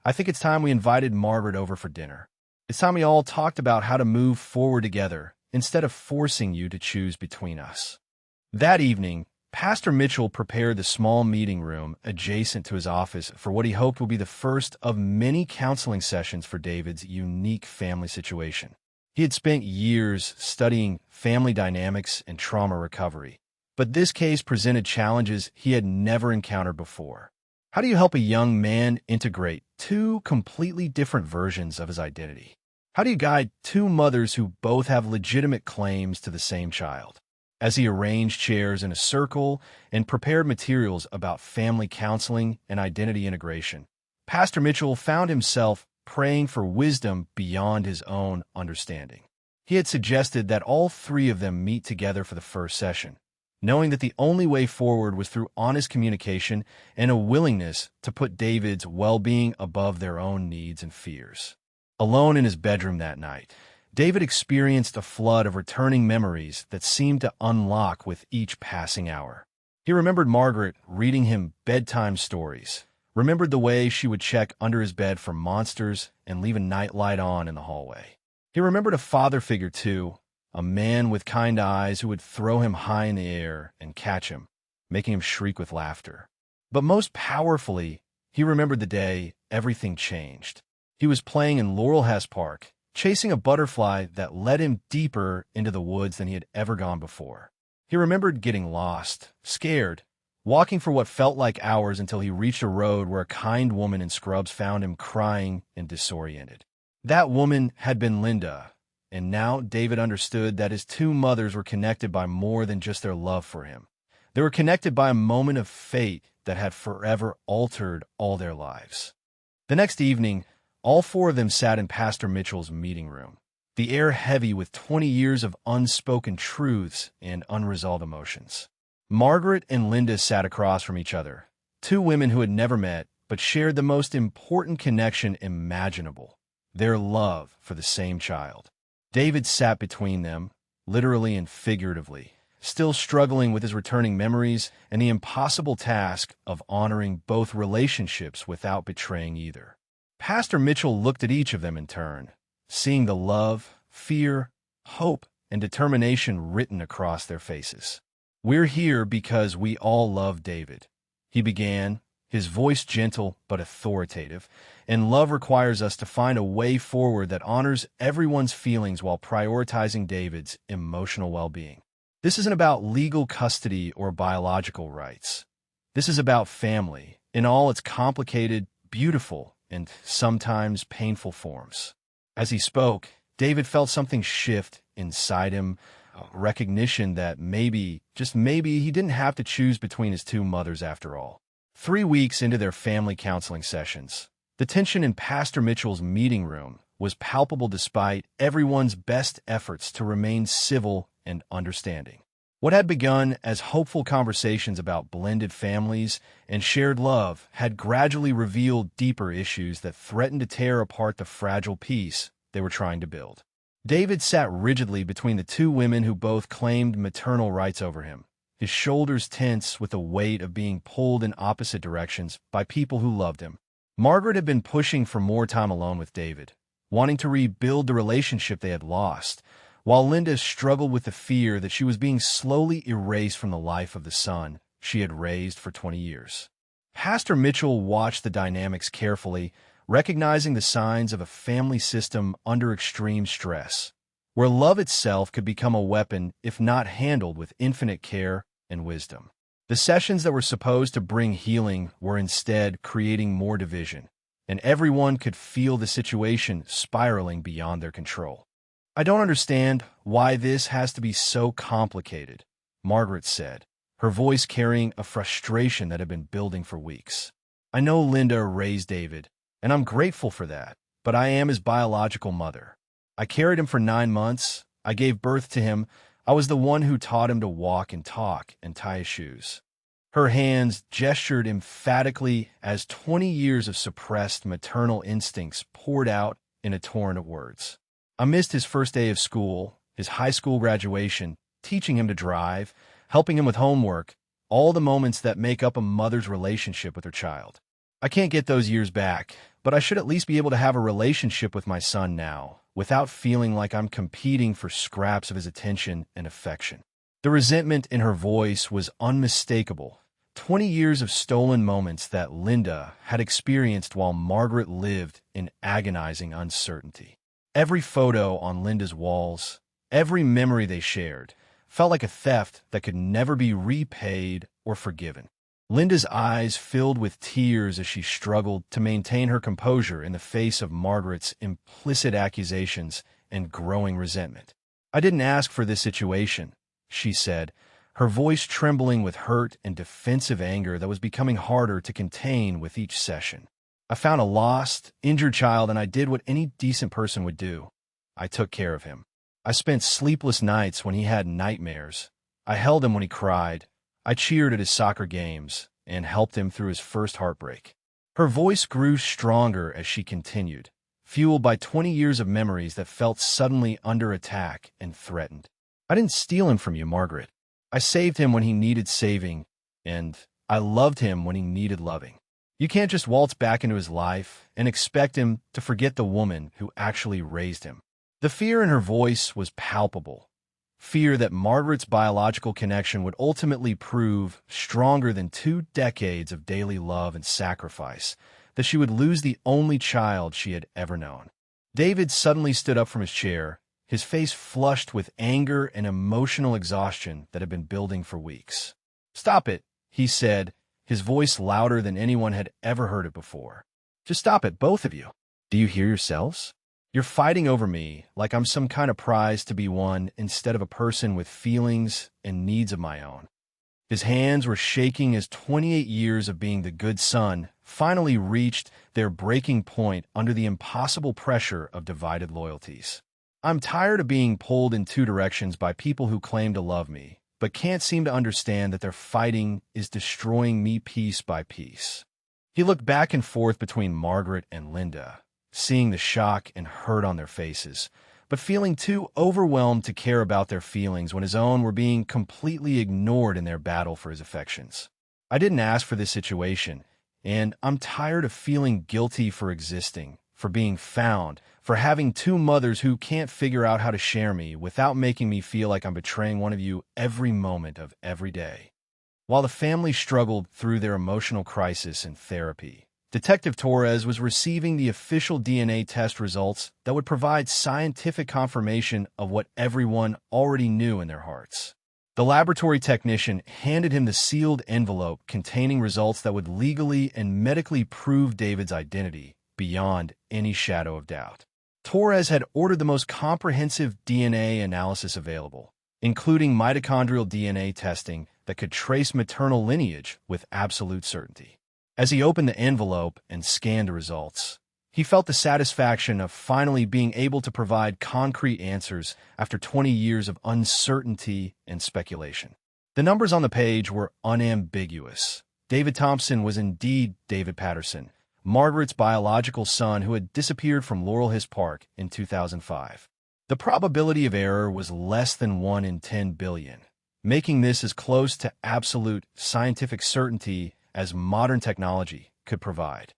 "I think it's time we invited Margaret over for dinner. It's time we all talked about how to move forward together instead of forcing you to choose between us." That evening, Pastor Mitchell prepared the small meeting room adjacent to his office for what he hoped would be the first of many counseling sessions for David's unique family situation. He had spent years studying family dynamics and trauma recovery, but this case presented challenges he had never encountered before. How do you help a young man integrate two completely different versions of his identity? How do you guide two mothers who both have legitimate claims to the same child? As he arranged chairs in a circle and prepared materials about family counseling and identity integration, Pastor Mitchell found himself praying for wisdom beyond his own understanding. He had suggested that all three of them meet together for the first session, knowing that the only way forward was through honest communication and a willingness to put David's well-being above their own needs and fears. Alone in his bedroom that night, David experienced a flood of returning memories that seemed to unlock with each passing hour. He remembered Margaret reading him bedtime stories, remembered the way she would check under his bed for monsters and leave a nightlight on in the hallway. He remembered a father figure, too, a man with kind eyes who would throw him high in the air and catch him, making him shriek with laughter. But most powerfully, he remembered the day everything changed. He was playing in Laurelhurst Park, chasing a butterfly that led him deeper into the woods than he had ever gone before. He remembered getting lost, scared, walking for what felt like hours until he reached a road where a kind woman in scrubs found him crying and disoriented. That woman had been Linda, and now David understood that his two mothers were connected by more than just their love for him. They were connected by a moment of fate that had forever altered all their lives. The next evening, all four of them sat in Pastor Mitchell's meeting room, the air heavy with 20 years of unspoken truths and unresolved emotions. Margaret and Linda sat across from each other, two women who had never met but shared the most important connection imaginable, their love for the same child. David sat between them, literally and figuratively, still struggling with his returning memories and the impossible task of honoring both relationships without betraying either. Pastor Mitchell looked at each of them in turn, seeing the love, fear, hope, and determination written across their faces. "We're here because we all love David," he began, his voice gentle but authoritative, "and love requires us to find a way forward that honors everyone's feelings while prioritizing David's emotional well-being. This isn't about legal custody or biological rights. This is about family in all its complicated, beautiful, and sometimes painful forms." As he spoke, David felt something shift inside him, a recognition that maybe, just maybe, he didn't have to choose between his two mothers after all. 3 weeks into their family counseling sessions, the tension in Pastor Mitchell's meeting room was palpable despite everyone's best efforts to remain civil and understanding. What had begun as hopeful conversations about blended families and shared love had gradually revealed deeper issues that threatened to tear apart the fragile peace they were trying to build. David sat rigidly between the two women who both claimed maternal rights over him, his shoulders tense with the weight of being pulled in opposite directions by people who loved him. Margaret had been pushing for more time alone with David, wanting to rebuild the relationship they had lost, while Linda struggled with the fear that she was being slowly erased from the life of the son she had raised for 20 years. Pastor Mitchell watched the dynamics carefully, recognizing the signs of a family system under extreme stress, where love itself could become a weapon if not handled with infinite care and wisdom. The sessions that were supposed to bring healing were instead creating more division, and everyone could feel the situation spiraling beyond their control. "I don't understand why this has to be so complicated," Margaret said, her voice carrying a frustration that had been building for weeks. "I know Linda raised David, and I'm grateful for that, but I am his biological mother. I carried him for 9 months. I gave birth to him. I was the one who taught him to walk and talk and tie his shoes." Her hands gestured emphatically as 20 years of suppressed maternal instincts poured out in a torrent of words. "I missed his first day of school, his high school graduation, teaching him to drive, helping him with homework, all the moments that make up a mother's relationship with her child. I can't get those years back, but I should at least be able to have a relationship with my son now, without feeling like I'm competing for scraps of his attention and affection." The resentment in her voice was unmistakable. 20 years of stolen moments that Linda had experienced while Margaret lived in agonizing uncertainty. Every photo on Linda's walls, every memory they shared, felt like a theft that could never be repaid or forgiven. Linda's eyes filled with tears as she struggled to maintain her composure in the face of Margaret's implicit accusations and growing resentment. "I didn't ask for this situation," she said, her voice trembling with hurt and defensive anger that was becoming harder to contain with each session. "I found a lost, injured child, and I did what any decent person would do. I took care of him. I spent sleepless nights when he had nightmares. I held him when he cried. I cheered at his soccer games and helped him through his first heartbreak." Her voice grew stronger as she continued, fueled by 20 years of memories that felt suddenly under attack and threatened. "I didn't steal him from you, Margaret. I saved him when he needed saving, and I loved him when he needed loving. You can't just waltz back into his life and expect him to forget the woman who actually raised him." The fear in her voice was palpable. Fear that Margaret's biological connection would ultimately prove stronger than 2 decades of daily love and sacrifice, that she would lose the only child she had ever known. David suddenly stood up from his chair, his face flushed with anger and emotional exhaustion that had been building for weeks. "Stop it," he said, his voice louder than anyone had ever heard it before. "Just stop it, both of you. Do you hear yourselves? You're fighting over me like I'm some kind of prize to be won instead of a person with feelings and needs of my own." His hands were shaking as 28 years of being the good son finally reached their breaking point under the impossible pressure of divided loyalties. "I'm tired of being pulled in 2 directions by people who claim to love me, but can't seem to understand that their fighting is destroying me piece by piece." He looked back and forth between Margaret and Linda, seeing the shock and hurt on their faces, but feeling too overwhelmed to care about their feelings when his own were being completely ignored in their battle for his affections. "I didn't ask for this situation, and I'm tired of feeling guilty for existing, for being found, for having 2 mothers who can't figure out how to share me without making me feel like I'm betraying one of you every moment of every day." While the family struggled through their emotional crisis in therapy, Detective Torres was receiving the official DNA test results that would provide scientific confirmation of what everyone already knew in their hearts. The laboratory technician handed him the sealed envelope containing results that would legally and medically prove David's identity beyond any shadow of doubt. Torres had ordered the most comprehensive DNA analysis available, including mitochondrial DNA testing that could trace maternal lineage with absolute certainty. As he opened the envelope and scanned the results, he felt the satisfaction of finally being able to provide concrete answers after 20 years of uncertainty and speculation. The numbers on the page were unambiguous. David Thompson was indeed David Patterson, Margaret's biological son who had disappeared from Laurel Hills Park in 2005. The probability of error was less than 1 in 10 billion, making this as close to absolute scientific certainty as modern technology could provide.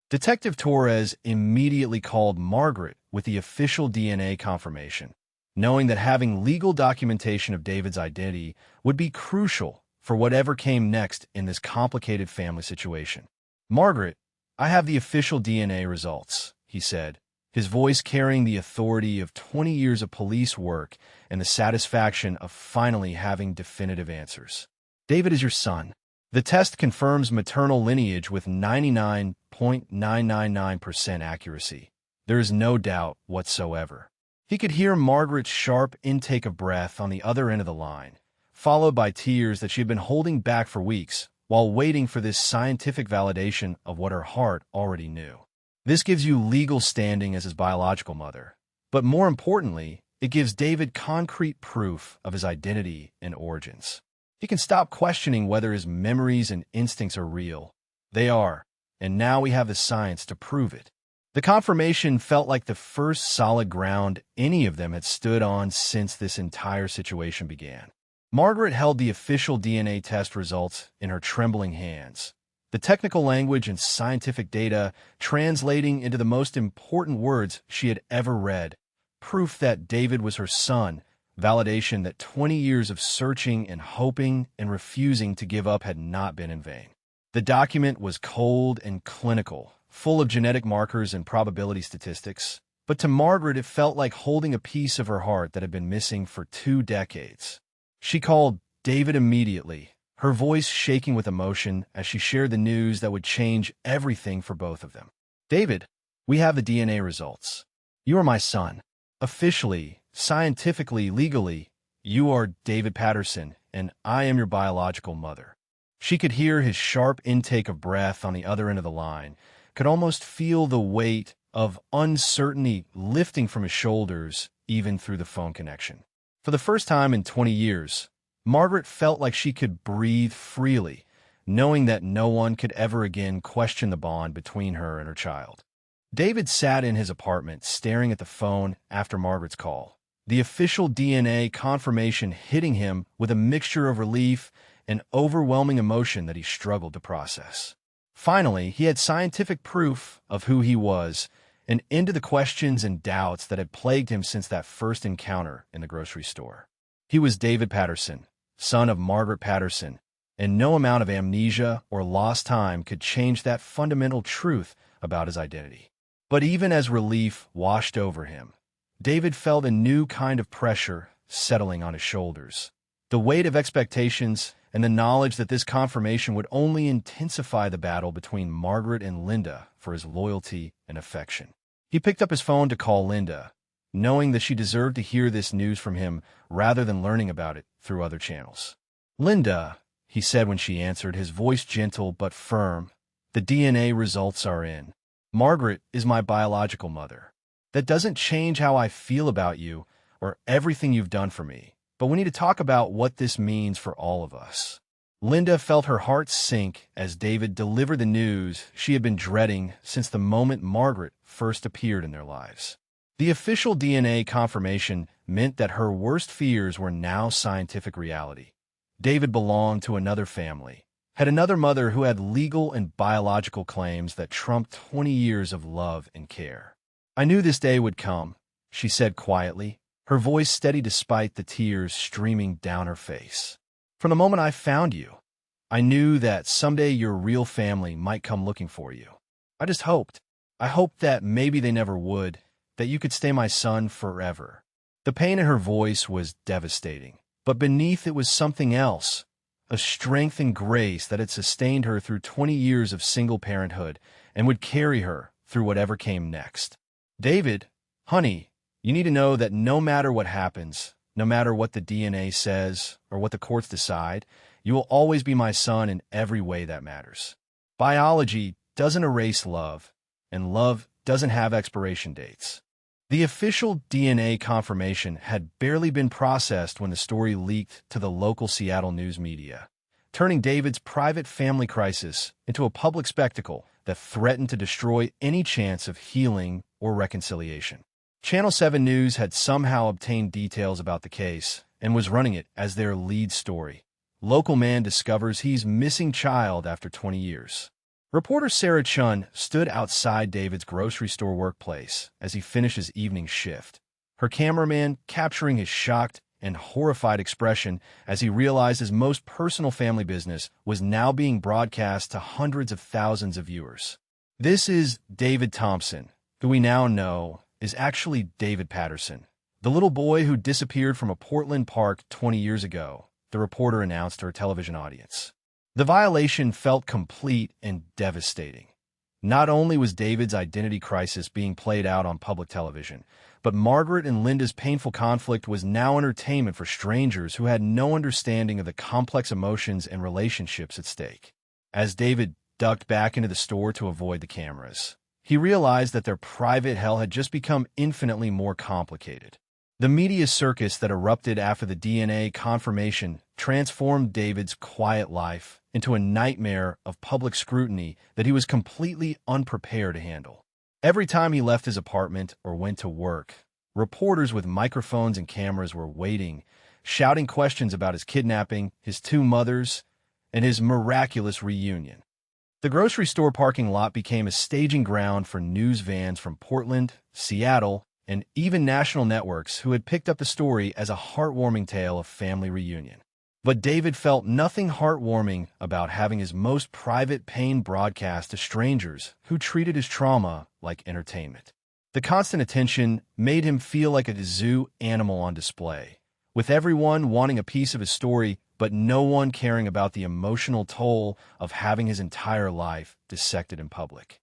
Detective Torres immediately called Margaret with the official DNA confirmation, knowing that having legal documentation of David's identity would be crucial for whatever came next in this complicated family situation. "Margaret, I have the official DNA results," he said, his voice carrying the authority of 20 years of police work and the satisfaction of finally having definitive answers. "David is your son. The test confirms maternal lineage with 99.999% accuracy. There is no doubt whatsoever. He could hear Margaret's sharp intake of breath on the other end of the line, followed by tears that she had been holding back for weeks while waiting for this scientific validation of what her heart already knew. This gives you legal standing as his biological mother, but more importantly, it gives David concrete proof of his identity and origins. He can stop questioning whether his memories and instincts are real. They are, and now we have the science to prove it. The confirmation felt like the first solid ground any of them had stood on since this entire situation began. Margaret held the official DNA test results in her trembling hands, the technical language and scientific data translating into the most important words she had ever read, proof that David was her son, validation that 20 years of searching and hoping and refusing to give up had not been in vain. The document was cold and clinical, full of genetic markers and probability statistics, but to Margaret it felt like holding a piece of her heart that had been missing for 2 decades. She called David immediately, her voice shaking with emotion as she shared the news that would change everything for both of them. "David, we have the DNA results. You are my son. Officially, scientifically, legally, you are David Patterson, and I am your biological mother." She could hear his sharp intake of breath on the other end of the line, could almost feel the weight of uncertainty lifting from his shoulders even through the phone connection. For the first time in 20 years, Margaret felt like she could breathe freely, knowing that no one could ever again question the bond between her and her child. David sat in his apartment, staring at the phone after Margaret's call, the official DNA confirmation hitting him with a mixture of relief and overwhelming emotion that he struggled to process. Finally, he had scientific proof of who he was, and end to the questions and doubts that had plagued him since that first encounter in the grocery store. He was David Patterson, son of Margaret Patterson, and no amount of amnesia or lost time could change that fundamental truth about his identity. But even as relief washed over him, David felt a new kind of pressure settling on his shoulders. The weight of expectations and the knowledge that this confirmation would only intensify the battle between Margaret and Linda for his loyalty and affection. He picked up his phone to call Linda, knowing that she deserved to hear this news from him rather than learning about it through other channels. "Linda," he said when she answered, his voice gentle but firm, "the DNA results are in. Margaret is my biological mother. That doesn't change how I feel about you or everything you've done for me, but we need to talk about what this means for all of us." Linda felt her heart sink as David delivered the news she had been dreading since the moment Margaret first appeared in their lives. The official DNA confirmation meant that her worst fears were now scientific reality. David belonged to another family, had another mother who had legal and biological claims that trumped 20 years of love and care. "I knew this day would come," she said quietly, her voice steady despite the tears streaming down her face. "From the moment I found you, I knew that someday your real family might come looking for you. I just hoped. I hoped that maybe they never would, that you could stay my son forever." The pain in her voice was devastating, but beneath it was something else, a strength and grace that had sustained her through 20 years of single parenthood and would carry her through whatever came next. "David, honey, you need to know that no matter what happens, no matter what the DNA says or what the courts decide, you will always be my son in every way that matters. Biology doesn't erase love, and love doesn't have expiration dates." The official DNA confirmation had barely been processed when the story leaked to the local Seattle news media, turning David's private family crisis into a public spectacle that threatened to destroy any chance of healing or reconciliation. Channel 7 News had somehow obtained details about the case and was running it as their lead story. Local man discovers he's missing child after 20 years. Reporter Sarah Chun stood outside David's grocery store workplace as he finished his evening shift, her cameraman capturing his shocked and horrified expression as he realized his most personal family business was now being broadcast to hundreds of thousands of viewers. This is David Thompson, who we now know is actually David Patterson, the little boy who disappeared from a Portland park 20 years ago, the reporter announced to her television audience. The violation felt complete and devastating. Not only was David's identity crisis being played out on public television, but Margaret and Linda's painful conflict was now entertainment for strangers who had no understanding of the complex emotions and relationships at stake. As David ducked back into the store to avoid the cameras, he realized that their private hell had just become infinitely more complicated. The media circus that erupted after the DNA confirmation transformed David's quiet life into a nightmare of public scrutiny that he was completely unprepared to handle. Every time he left his apartment or went to work, reporters with microphones and cameras were waiting, shouting questions about his kidnapping, his two mothers, and his miraculous reunion. The grocery store parking lot became a staging ground for news vans from Portland, Seattle, and even national networks who had picked up the story as a heartwarming tale of family reunion. But David felt nothing heartwarming about having his most private pain broadcast to strangers who treated his trauma like entertainment. The constant attention made him feel like a zoo animal on display, with everyone wanting a piece of his story, but no one caring about the emotional toll of having his entire life dissected in public.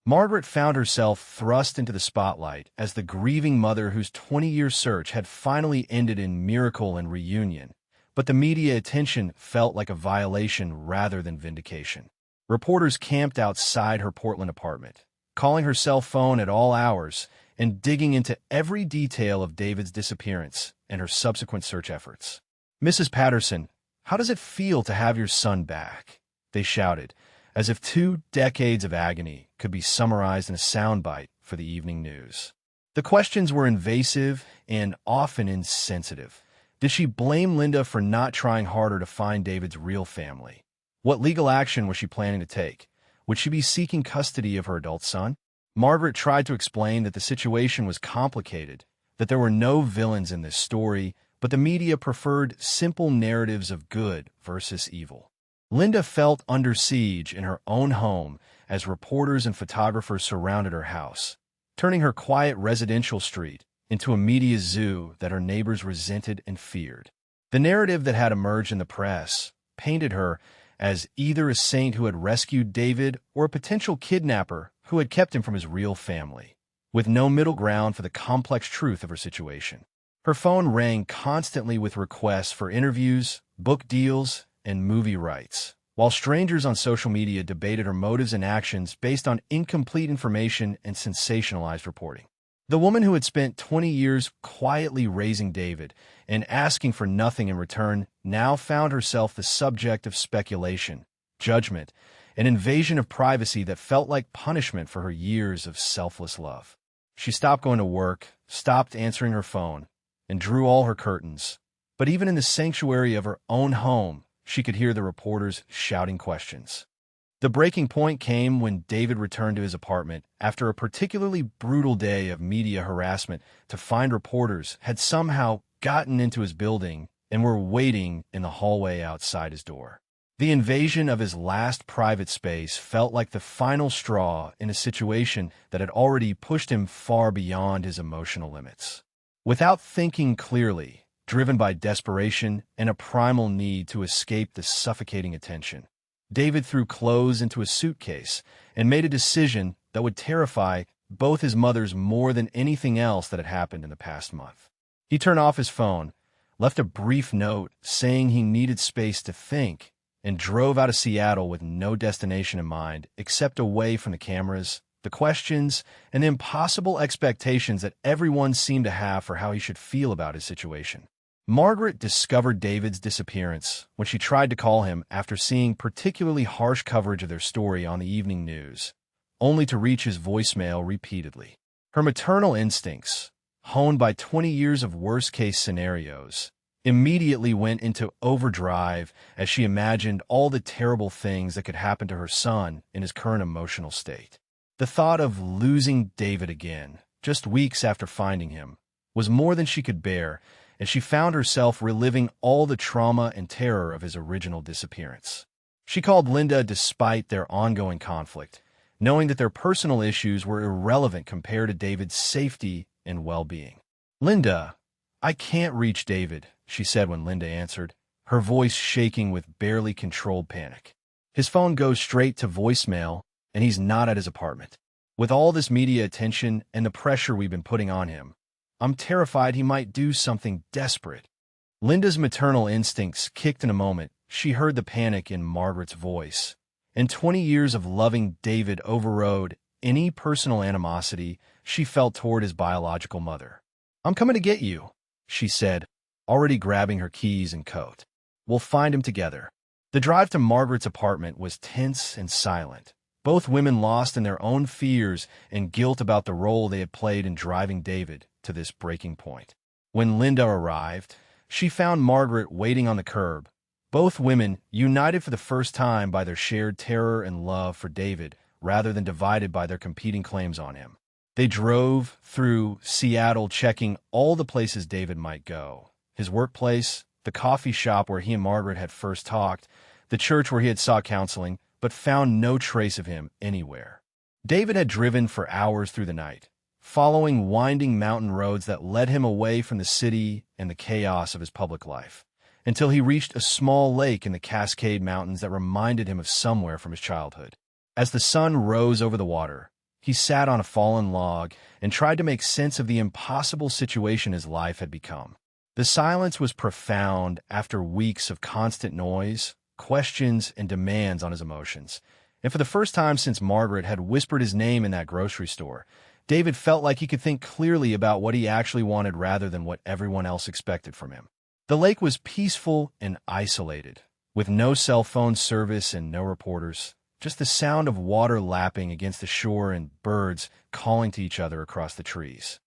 Margaret found herself thrust into the spotlight as the grieving mother whose 20-year search had finally ended in miracle and reunion, but the media attention felt like a violation rather than vindication. Reporters camped outside her Portland apartment, calling her cell phone at all hours and digging into every detail of David's disappearance and her subsequent search efforts. "Mrs. Patterson, how does it feel to have your son back?" they shouted, as if 2 decades of agony could be summarized in a soundbite for the evening news. The questions were invasive and often insensitive. Did she blame Linda for not trying harder to find David's real family? What legal action was she planning to take? Would she be seeking custody of her adult son? Margaret tried to explain that the situation was complicated, that there were no villains in this story, but the media preferred simple narratives of good versus evil. Linda felt under siege in her own home as reporters and photographers surrounded her house, turning her quiet residential street into a media zoo that her neighbors resented and feared. The narrative that had emerged in the press painted her as either a saint who had rescued David or a potential kidnapper who had kept him from his real family, with no middle ground for the complex truth of her situation. Her phone rang constantly with requests for interviews, book deals, and movie rights, while strangers on social media debated her motives and actions based on incomplete information and sensationalized reporting. The woman who had spent 20 years quietly raising David and asking for nothing in return now found herself the subject of speculation, judgment, an invasion of privacy that felt like punishment for her years of selfless love. She stopped going to work, stopped answering her phone, and drew all her curtains. But even in the sanctuary of her own home, she could hear the reporters shouting questions. The breaking point came when David returned to his apartment after a particularly brutal day of media harassment to find reporters had somehow gotten into his building and were waiting in the hallway outside his door. The invasion of his last private space felt like the final straw in a situation that had already pushed him far beyond his emotional limits. Without thinking clearly, driven by desperation and a primal need to escape the suffocating attention, David threw clothes into a suitcase and made a decision that would terrify both his mothers more than anything else that had happened in the past month. He turned off his phone, left a brief note saying he needed space to think, and drove out of Seattle with no destination in mind except away from the cameras, the questions, and the impossible expectations that everyone seemed to have for how he should feel about his situation. Margaret discovered David's disappearance when she tried to call him after seeing particularly harsh coverage of their story on the evening news, only to reach his voicemail repeatedly. Her maternal instincts, honed by 20 years of worst-case scenarios, immediately went into overdrive as she imagined all the terrible things that could happen to her son in his current emotional state. The thought of losing David again, just weeks after finding him, was more than she could bear, and she found herself reliving all the trauma and terror of his original disappearance. She called Linda despite their ongoing conflict, knowing that their personal issues were irrelevant compared to David's safety and well-being. "Linda, I can't reach David," she said when Linda answered, her voice shaking with barely controlled panic. His phone goes straight to voicemail, and he's not at his apartment. With all this media attention and the pressure we've been putting on him, I'm terrified he might do something desperate. Linda's maternal instincts kicked in a moment. She heard the panic in Margaret's voice. And 20 years of loving David overrode any personal animosity she felt toward his biological mother. "I'm coming to get you," she said, already grabbing her keys and coat. "We'll find him together." The drive to Margaret's apartment was tense and silent, both women lost in their own fears and guilt about the role they had played in driving David to this breaking point. When Linda arrived, she found Margaret waiting on the curb, both women united for the first time by their shared terror and love for David rather than divided by their competing claims on him. They drove through Seattle checking all the places David might go: his workplace, the coffee shop where he and Margaret had first talked, the church where he had sought counseling, but found no trace of him anywhere. David had driven for hours through the night, following winding mountain roads that led him away from the city and the chaos of his public life, until he reached a small lake in the Cascade Mountains that reminded him of somewhere from his childhood. As the sun rose over the water, he sat on a fallen log and tried to make sense of the impossible situation his life had become. The silence was profound after weeks of constant noise, questions, and demands on his emotions. And for the first time since Margaret had whispered his name in that grocery store, David felt like he could think clearly about what he actually wanted rather than what everyone else expected from him. The lake was peaceful and isolated, with no cell phone service and no reporters, just the sound of water lapping against the shore and birds calling to each other across the trees.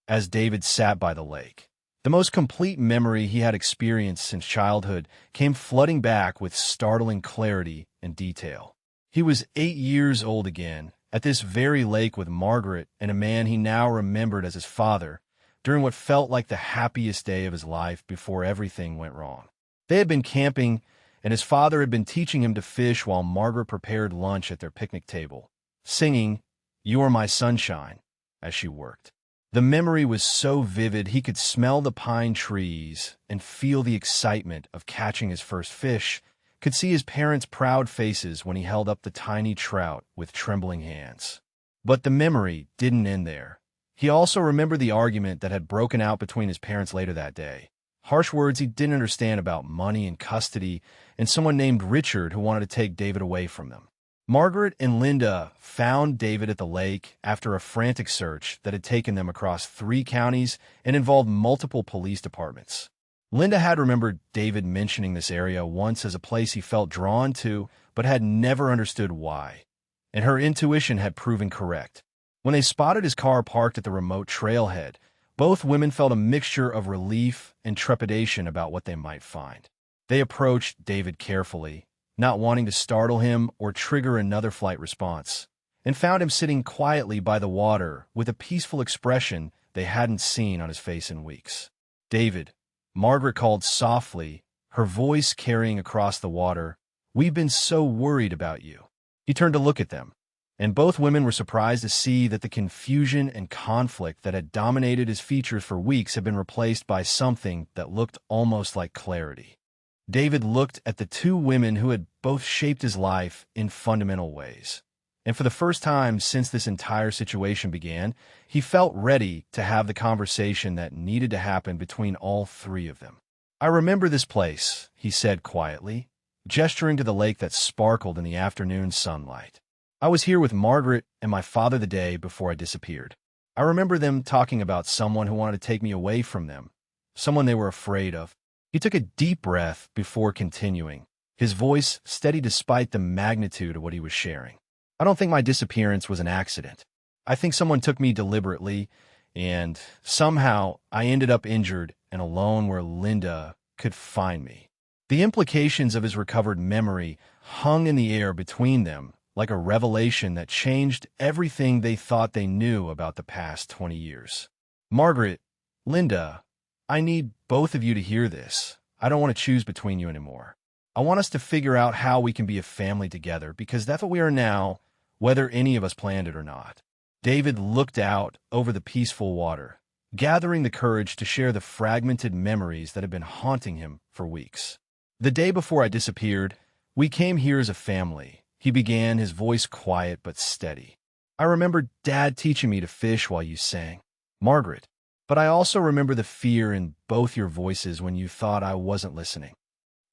As David sat by the lake, the most complete memory he had experienced since childhood came flooding back with startling clarity and detail. He was 8 years old again, at this very lake with Margaret and a man he now remembered as his father, during what felt like the happiest day of his life before everything went wrong. They had been camping, and his father had been teaching him to fish while Margaret prepared lunch at their picnic table, singing "You Are My Sunshine" as she worked. The memory was so vivid he could smell the pine trees and feel the excitement of catching his first fish, could see his parents' proud faces when he held up the tiny trout with trembling hands. But the memory didn't end there. He also remembered the argument that had broken out between his parents later that day. Harsh words he didn't understand about money and custody, and someone named Richard who wanted to take David away from them. Margaret and Linda found David at the lake after a frantic search that had taken them across 3 counties and involved multiple police departments. Linda had remembered David mentioning this area once as a place he felt drawn to, but had never understood why, and her intuition had proven correct. When they spotted his car parked at the remote trailhead, both women felt a mixture of relief and trepidation about what they might find. They approached David carefully, not wanting to startle him or trigger another flight response, and found him sitting quietly by the water with a peaceful expression they hadn't seen on his face in weeks. "David," Margaret called softly, her voice carrying across the water, "we've been so worried about you." He turned to look at them, and both women were surprised to see that the confusion and conflict that had dominated his features for weeks had been replaced by something that looked almost like clarity. David looked at the 2 women who had both shaped his life in fundamental ways. And for the first time since this entire situation began, he felt ready to have the conversation that needed to happen between all 3 of them. "I remember this place," he said quietly, gesturing to the lake that sparkled in the afternoon sunlight. "I was here with Margaret and my father the day before I disappeared. I remember them talking about someone who wanted to take me away from them, someone they were afraid of." He took a deep breath before continuing, his voice steady despite the magnitude of what he was sharing. "I don't think my disappearance was an accident. I think someone took me deliberately, and somehow I ended up injured and alone where Linda could find me." The implications of his recovered memory hung in the air between them like a revelation that changed everything they thought they knew about the past 20 years. "Margaret, Linda, I need both of you to hear this. I don't want to choose between you anymore. I want us to figure out how we can be a family together, because that's what we are now, whether any of us planned it or not." David looked out over the peaceful water, gathering the courage to share the fragmented memories that had been haunting him for weeks. "The day before I disappeared, "We came here as a family," he began, his voice quiet but steady. "I remember Dad teaching me to fish while you sang, Margaret, but I also remember the fear in both your voices when you thought I wasn't listening."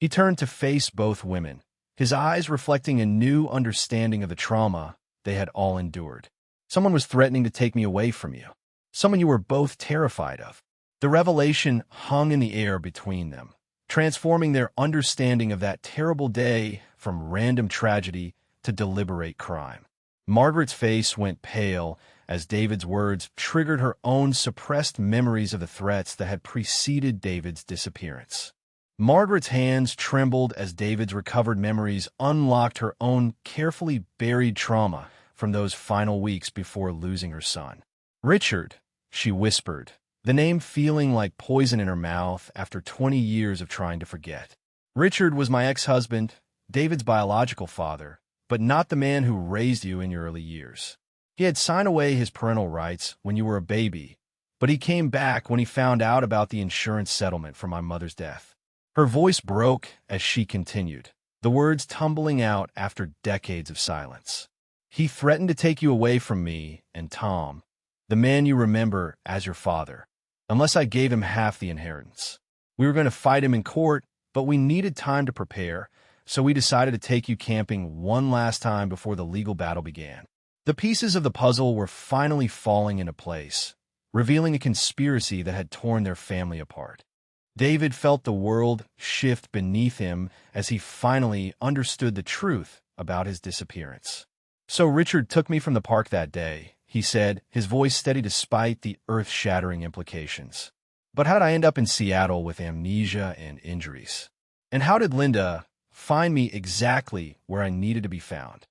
He turned to face both women, his eyes reflecting a new understanding of the trauma they had all endured. "Someone was threatening to take me away from you. Someone you were both terrified of." The revelation hung in the air between them, transforming their understanding of that terrible day from random tragedy to deliberate crime. Margaret's face went pale as David's words triggered her own suppressed memories of the threats that had preceded David's disappearance. Margaret's hands trembled as David's recovered memories unlocked her own carefully buried trauma from those final weeks before losing her son. "Richard," she whispered, the name feeling like poison in her mouth after 20 years of trying to forget. "Richard was my ex-husband, David's biological father, but not the man who raised you in your early years. He had signed away his parental rights when you were a baby, but he came back when he found out about the insurance settlement for my mother's death." Her voice broke as she continued, the words tumbling out after decades of silence. "He threatened to take you away from me and Tom, the man you remember as your father, unless I gave him half the inheritance. We were going to fight him in court, but we needed time to prepare, so we decided to take you camping one last time before the legal battle began." The pieces of the puzzle were finally falling into place, revealing a conspiracy that had torn their family apart. David felt the world shift beneath him as he finally understood the truth about his disappearance. "So Richard took me from the park that day," he said, his voice steady despite the earth-shattering implications. "But how did I end up in Seattle with amnesia and injuries? And how did Linda find me exactly where I needed to be found?"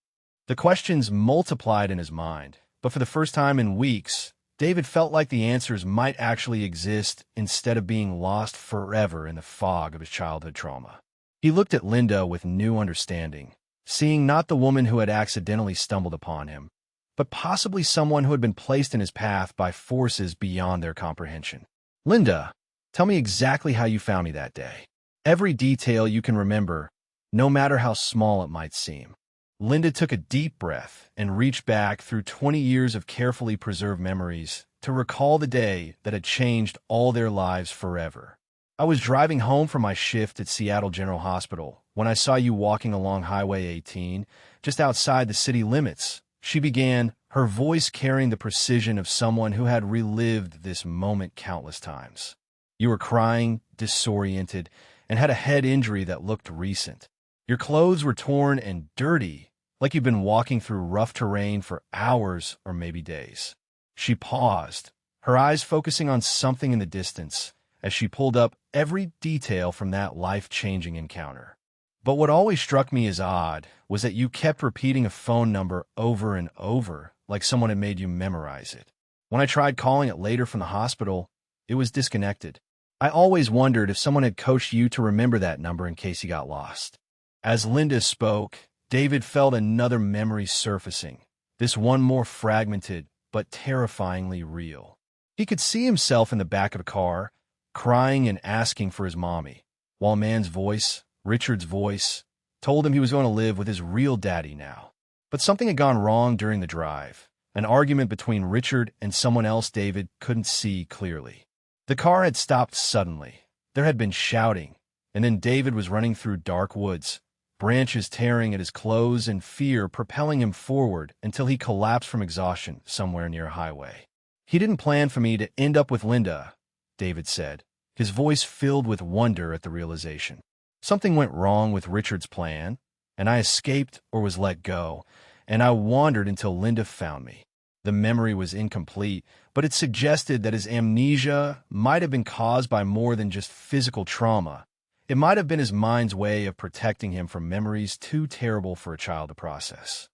The questions multiplied in his mind, but for the first time in weeks, David felt like the answers might actually exist instead of being lost forever in the fog of his childhood trauma. He looked at Linda with new understanding, seeing not the woman who had accidentally stumbled upon him, but possibly someone who had been placed in his path by forces beyond their comprehension. "Linda, tell me exactly how you found me that day. Every detail you can remember, no matter how small it might seem." Linda took a deep breath and reached back through 20 years of carefully preserved memories to recall the day that had changed all their lives forever. "I was driving home from my shift at Seattle General Hospital when I saw you walking along Highway 18, just outside the city limits," she began, her voice carrying the precision of someone who had relived this moment countless times. "You were crying, disoriented, and had a head injury that looked recent. Your clothes were torn and dirty, like you'd been walking through rough terrain for hours or maybe days." She paused, her eyes focusing on something in the distance as she pulled up every detail from that life-changing encounter. "But what always struck me as odd was that you kept repeating a phone number over and over, like someone had made you memorize it. When I tried calling it later from the hospital, it was disconnected. I always wondered if someone had coached you to remember that number in case you got lost." As Linda spoke, David felt another memory surfacing, this one more fragmented but terrifyingly real. He could see himself in the back of a car, crying and asking for his mommy, while a man's voice, Richard's voice, told him he was going to live with his real daddy now. But something had gone wrong during the drive, an argument between Richard and someone else David couldn't see clearly. The car had stopped suddenly. There had been shouting, and then David was running through dark woods, branches tearing at his clothes and fear propelling him forward until he collapsed from exhaustion somewhere near a highway. "He didn't plan for me to end up with Linda," David said, his voice filled with wonder at the realization. "Something went wrong with Richard's plan, and I escaped or was let go, and I wandered until Linda found me." The memory was incomplete, but it suggested that his amnesia might have been caused by more than just physical trauma. It might have been his mind's way of protecting him from memories too terrible for a child to process.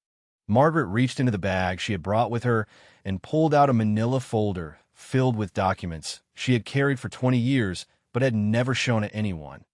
Margaret reached into the bag she had brought with her and pulled out a manila folder filled with documents she had carried for 20 years but had never shown to anyone,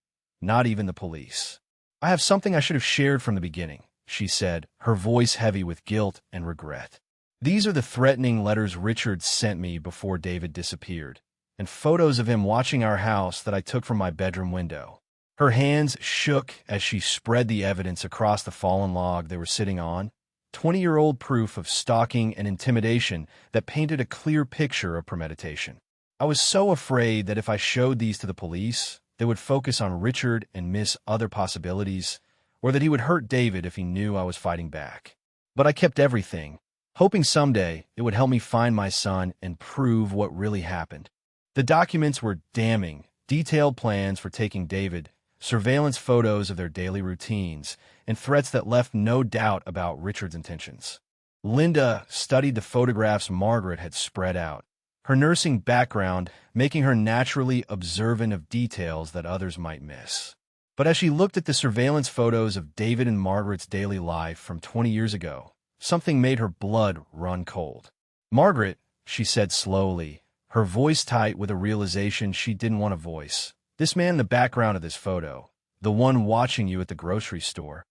not even the police. "I have something I should have shared from the beginning," she said, her voice heavy with guilt and regret. "These are the threatening letters Richard sent me before David disappeared, and photos of him watching our house that I took from my bedroom window. Her hands shook as she spread the evidence across the fallen log they were sitting on, 20-year-old proof of stalking and intimidation that painted a clear picture of premeditation. I was so afraid that if I showed these to the police, they would focus on Richard and miss other possibilities, or that he would hurt David if he knew I was fighting back. But I kept everything, hoping someday it would help me find my son and prove what really happened. The documents were damning, detailed plans for taking David, surveillance photos of their daily routines, and threats that left no doubt about Richard's intentions. Linda studied the photographs Margaret had spread out, her nursing background making her naturally observant of details that others might miss. But as she looked at the surveillance photos of David and Margaret's daily life from 20 years ago, something made her blood run cold. "Margaret," she said slowly, her voice tight with a realization she didn't want to voice. "This man in the background of this photo, the one watching you at the grocery store,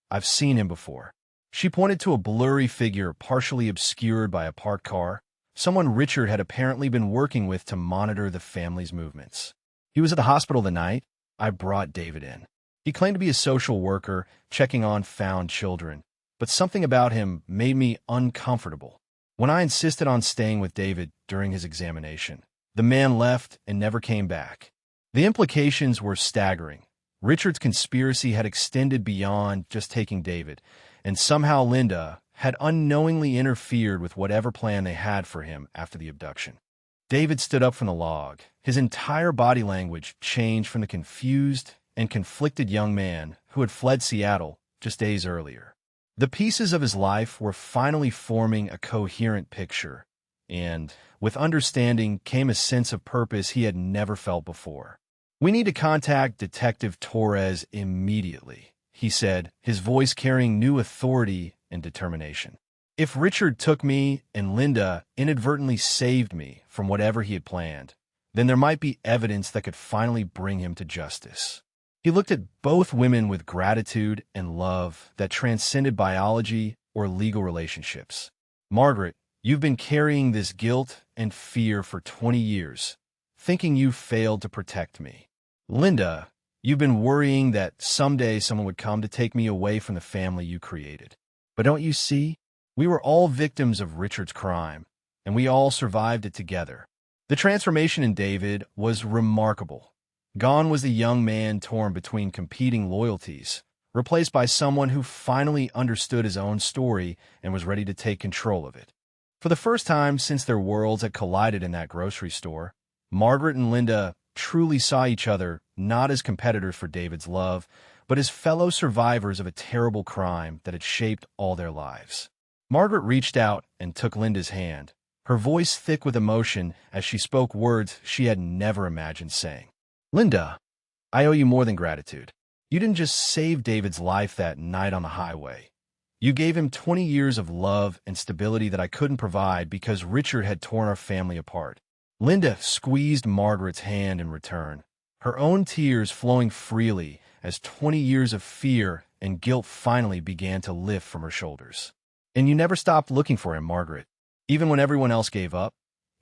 I've seen him before." She pointed to a blurry figure partially obscured by a parked car, someone Richard had apparently been working with to monitor the family's movements. "He was at the hospital the night I brought David in. He claimed to be a social worker, checking on found children, but something about him made me uncomfortable. When I insisted on staying with David during his examination, the man left and never came back." The implications were staggering. Richard's conspiracy had extended beyond just taking David, and somehow Linda had unknowingly interfered with whatever plan they had for him after the abduction. David stood up from the log. His entire body language changed from the confused and conflicted young man who had fled Seattle just days earlier. The pieces of his life were finally forming a coherent picture, and with understanding came a sense of purpose he had never felt before. "We need to contact Detective Torres immediately," he said, his voice carrying new authority and determination. "If Richard took me and Linda inadvertently saved me from whatever he had planned, then there might be evidence that could finally bring him to justice." He looked at both women with gratitude and love that transcended biology or legal relationships. "Margaret, you've been carrying this guilt and fear for 20 years, thinking you failed to protect me. Linda, you've been worrying that someday someone would come to take me away from the family you created. But don't you see? We were all victims of Richard's crime, and we all survived it together." The transformation in David was remarkable. Gone was the young man torn between competing loyalties, replaced by someone who finally understood his own story and was ready to take control of it. For the first time since their worlds had collided in that grocery store, Margaret and Linda truly saw each other not as competitors for David's love, but as fellow survivors of a terrible crime that had shaped all their lives. Margaret reached out and took Linda's hand, her voice thick with emotion as she spoke words she had never imagined saying. "Linda, I owe you more than gratitude. You didn't just save David's life that night on the highway. You gave him 20 years of love and stability that I couldn't provide because Richard had torn our family apart." Linda squeezed Margaret's hand in return, her own tears flowing freely as 20 years of fear and guilt finally began to lift from her shoulders. "And you never stopped looking for him, Margaret. Even when everyone else gave up,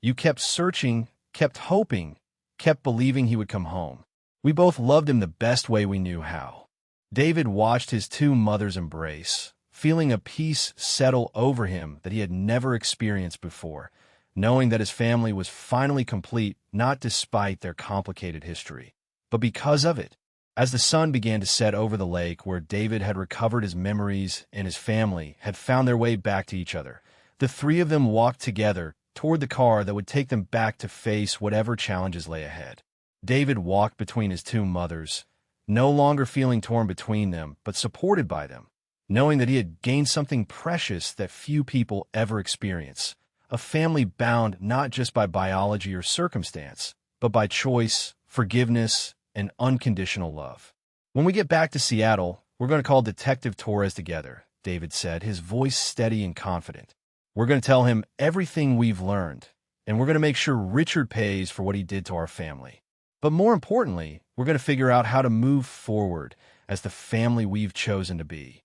you kept searching, kept hoping, kept believing he would come home. We both loved him the best way we knew how." David watched his two mothers embrace, feeling a peace settle over him that he had never experienced before, knowing that his family was finally complete not despite their complicated history, but because of it. As the sun began to set over the lake where David had recovered his memories and his family had found their way back to each other, the three of them walked together toward the car that would take them back to face whatever challenges lay ahead. David walked between his two mothers, no longer feeling torn between them, but supported by them, knowing that he had gained something precious that few people ever experience, a family bound not just by biology or circumstance, but by choice, forgiveness, and unconditional love. "When we get back to Seattle, we're going to call Detective Torres together," David said, his voice steady and confident. "We're going to tell him everything we've learned, and we're going to make sure Richard pays for what he did to our family. But more importantly, we're going to figure out how to move forward as the family we've chosen to be."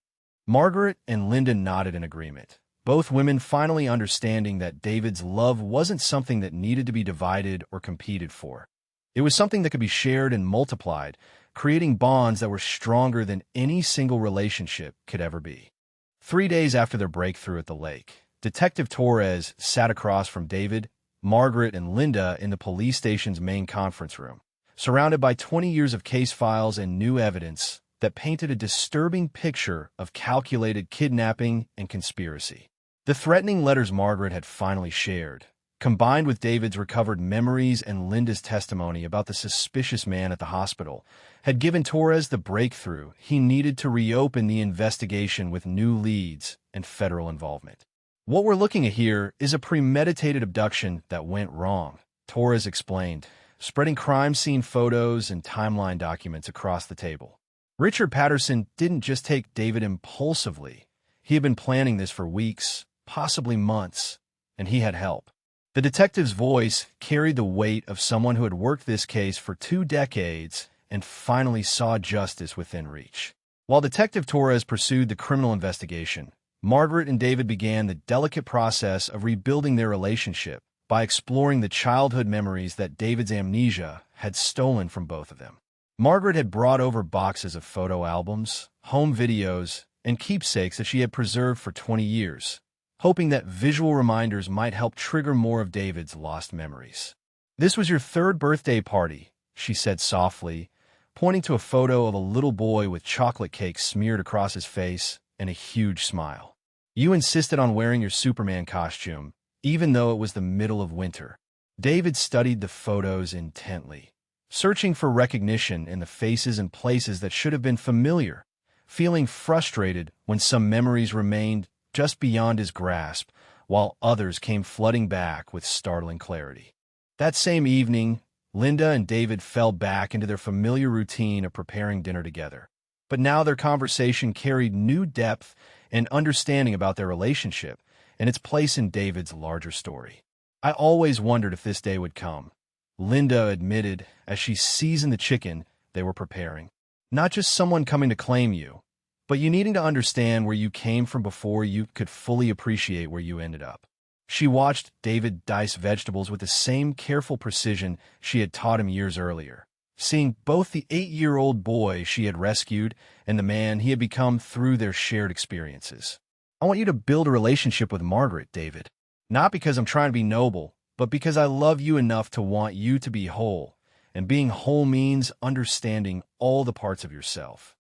Margaret and Linda nodded in agreement, both women finally understanding that David's love wasn't something that needed to be divided or competed for. It was something that could be shared and multiplied, creating bonds that were stronger than any single relationship could ever be. 3 days after their breakthrough at the lake, Detective Torres sat across from David, Margaret, and Linda in the police station's main conference room, surrounded by 20 years of case files and new evidence that painted a disturbing picture of calculated kidnapping and conspiracy. The threatening letters Margaret had finally shared, combined with David's recovered memories and Linda's testimony about the suspicious man at the hospital, had given Torres the breakthrough he needed to reopen the investigation with new leads and federal involvement. What we're looking at here is a premeditated abduction that went wrong, Torres explained, spreading crime scene photos and timeline documents across the table. Richard Patterson didn't just take David impulsively. He had been planning this for weeks, possibly months, and he had help. The detective's voice carried the weight of someone who had worked this case for 2 decades and finally saw justice within reach. While Detective Torres pursued the criminal investigation, Margaret and David began the delicate process of rebuilding their relationship by exploring the childhood memories that David's amnesia had stolen from both of them. Margaret had brought over boxes of photo albums, home videos, and keepsakes that she had preserved for 20 years, hoping that visual reminders might help trigger more of David's lost memories. "This was your 3rd birthday party," she said softly, pointing to a photo of a little boy with chocolate cake smeared across his face and a huge smile. "You insisted on wearing your Superman costume, even though it was the middle of winter." David studied the photos intently, searching for recognition in the faces and places that should have been familiar, feeling frustrated when some memories remained just beyond his grasp, while others came flooding back with startling clarity. That same evening, Linda and David fell back into their familiar routine of preparing dinner together. But now their conversation carried new depth and understanding about their relationship and its place in David's larger story. "I always wondered if this day would come," Linda admitted as she seasoned the chicken they were preparing. "Not just someone coming to claim you, but you needing to understand where you came from before you could fully appreciate where you ended up." She watched David dice vegetables with the same careful precision she had taught him years earlier, seeing both the 8-year-old boy she had rescued and the man he had become through their shared experiences. "I want you to build a relationship with Margaret, David. Not because I'm trying to be noble, but because I love you enough to want you to be whole, and being whole means understanding all the parts of yourself."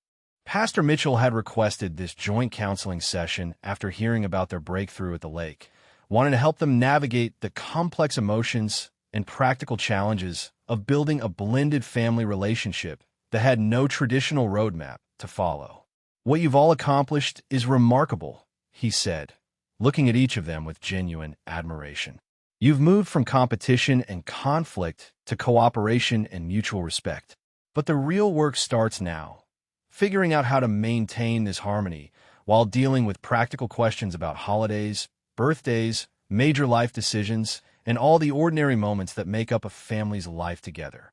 Pastor Mitchell had requested this joint counseling session after hearing about their breakthrough at the lake, wanting to help them navigate the complex emotions and practical challenges of building a blended family relationship that had no traditional roadmap to follow. "What you've all accomplished is remarkable," he said, looking at each of them with genuine admiration. "You've moved from competition and conflict to cooperation and mutual respect. But the real work starts now, figuring out how to maintain this harmony while dealing with practical questions about holidays, birthdays, major life decisions, and all the ordinary moments that make up a family's life together."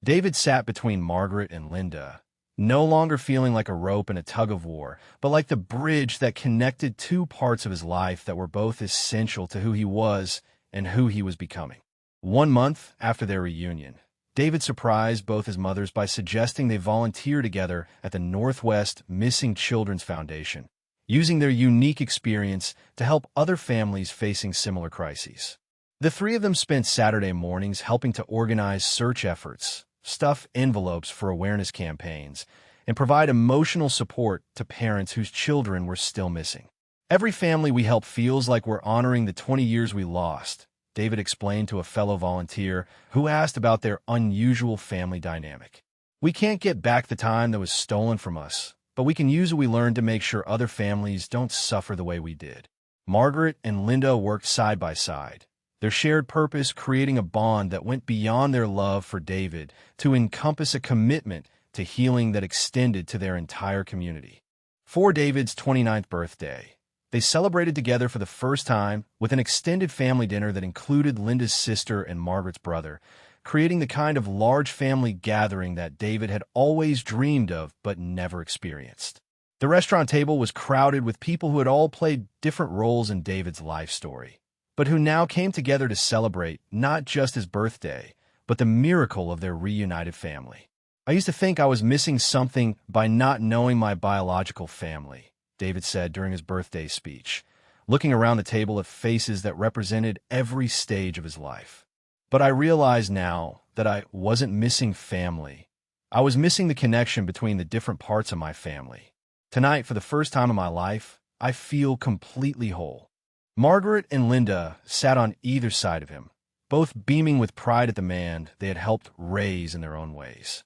David sat between Margaret and Linda, no longer feeling like a rope in a tug-of-war, but like the bridge that connected 2 parts of his life that were both essential to who he was and who he was becoming. 1 month after their reunion, David surprised both his mothers by suggesting they volunteer together at the Northwest Missing Children's Foundation, using their unique experience to help other families facing similar crises. The 3 of them spent Saturday mornings helping to organize search efforts, stuff envelopes for awareness campaigns, and provide emotional support to parents whose children were still missing. "Every family we help feels like we're honoring the 20 years we lost," David explained to a fellow volunteer who asked about their unusual family dynamic. "We can't get back the time that was stolen from us, but we can use what we learned to make sure other families don't suffer the way we did." Margaret and Linda worked side by side, their shared purpose creating a bond that went beyond their love for David to encompass a commitment to healing that extended to their entire community. For David's 29th birthday, they celebrated together for the first time with an extended family dinner that included Linda's sister and Margaret's brother, creating the kind of large family gathering that David had always dreamed of but never experienced. The restaurant table was crowded with people who had all played different roles in David's life story, but who now came together to celebrate not just his birthday, but the miracle of their reunited family. I used to think I was missing something by not knowing my biological family, David said during his birthday speech, looking around the table at faces that represented every stage of his life. But I realize now that I wasn't missing family. I was missing the connection between the different parts of my family. Tonight, for the first time in my life, I feel completely whole. Margaret and Linda sat on either side of him, both beaming with pride at the man they had helped raise in their own ways.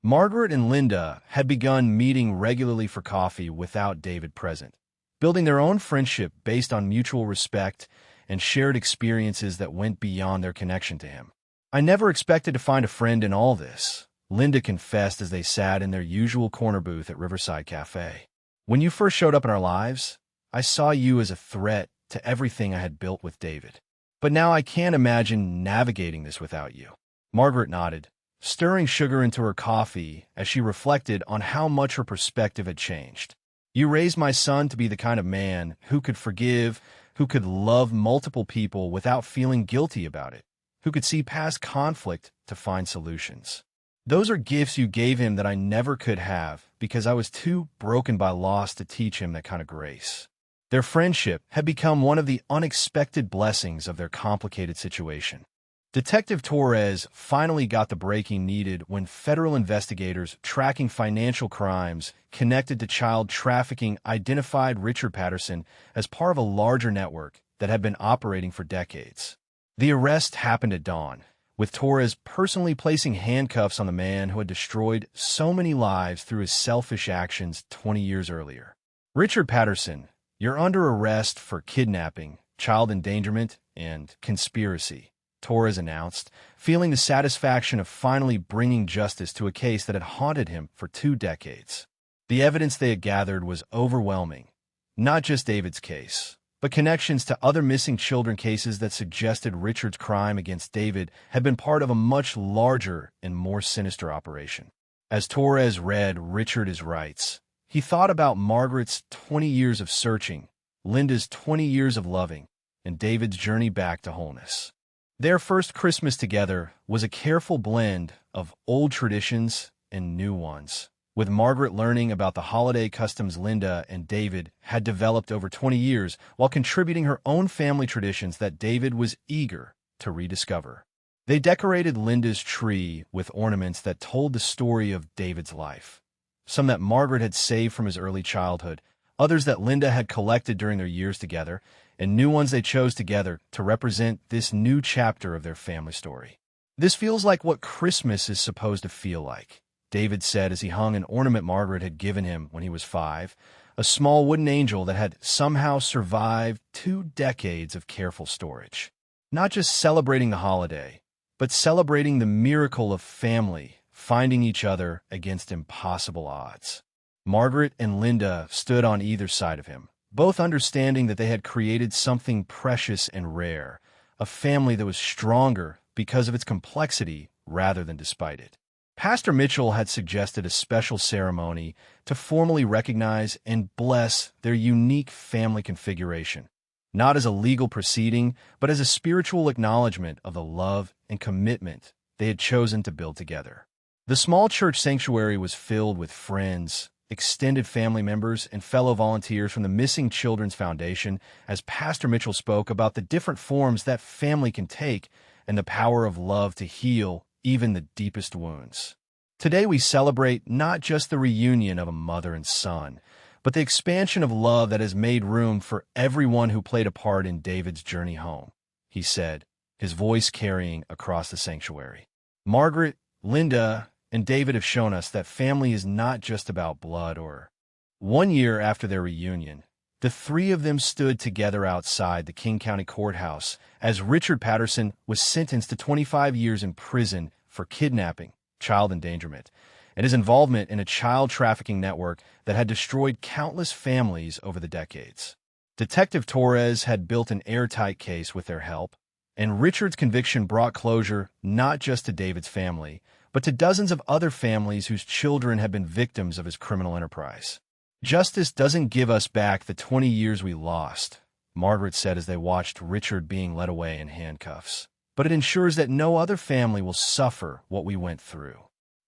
Margaret and Linda had begun meeting regularly for coffee without David present, building their own friendship based on mutual respect and shared experiences that went beyond their connection to him. I never expected to find a friend in all this, Linda confessed as they sat in their usual corner booth at Riverside Cafe. When you first showed up in our lives, I saw you as a threat to everything I had built with David. But now I can't imagine navigating this without you. Margaret nodded, stirring sugar into her coffee as she reflected on how much her perspective had changed. You raised my son to be the kind of man who could forgive, who could love multiple people without feeling guilty about it, who could see past conflict to find solutions. Those are gifts you gave him that I never could have because I was too broken by loss to teach him that kind of grace. Their friendship had become one of the unexpected blessings of their complicated situation. Detective Torres finally got the breaking needed when federal investigators tracking financial crimes connected to child trafficking identified Richard Patterson as part of a larger network that had been operating for decades. The arrest happened at dawn, with Torres personally placing handcuffs on the man who had destroyed so many lives through his selfish actions 20 years earlier. Richard Patterson, you're under arrest for kidnapping, child endangerment, and conspiracy, Torres announced, feeling the satisfaction of finally bringing justice to a case that had haunted him for 2 decades. The evidence they had gathered was overwhelming, not just David's case, but connections to other missing children cases that suggested Richard's crime against David had been part of a much larger and more sinister operation. As Torres read Richard is Rights, he thought about Margaret's 20 years of searching, Linda's 20 years of loving, and David's journey back to wholeness. Their first Christmas together was a careful blend of old traditions and new ones, with Margaret learning about the holiday customs Linda and David had developed over 20 years while contributing her own family traditions that David was eager to rediscover. They decorated Linda's tree with ornaments that told the story of David's life, some that Margaret had saved from his early childhood, others that Linda had collected during their years together, and new ones they chose together to represent this new chapter of their family story. This feels like what Christmas is supposed to feel like, David said as he hung an ornament Margaret had given him when he was 5, a small wooden angel that had somehow survived 2 decades of careful storage. Not just celebrating the holiday, but celebrating the miracle of family finding each other against impossible odds. Margaret and Linda stood on either side of him, both understanding that they had created something precious and rare, a family that was stronger because of its complexity rather than despite it. Pastor Mitchell had suggested a special ceremony to formally recognize and bless their unique family configuration, not as a legal proceeding, but as a spiritual acknowledgement of the love and commitment they had chosen to build together. The small church sanctuary was filled with friends, extended family members, and fellow volunteers from the Missing Children's Foundation as Pastor Mitchell spoke about the different forms that family can take and the power of love to heal even the deepest wounds. Today we celebrate not just the reunion of a mother and son, but the expansion of love that has made room for everyone who played a part in David's journey home, he said, his voice carrying across the sanctuary. Margaret, Linda, and David have shown us that family is not just about blood or... 1 year after their reunion, the 3 of them stood together outside the King County Courthouse as Richard Patterson was sentenced to 25 years in prison for kidnapping, child endangerment, and his involvement in a child trafficking network that had destroyed countless families over the decades. Detective Torres had built an airtight case with their help, and Richard's conviction brought closure not just to David's family, but to dozens of other families whose children had been victims of his criminal enterprise. Justice doesn't give us back the 20 years we lost, Margaret said as they watched Richard being led away in handcuffs, but it ensures that no other family will suffer what we went through.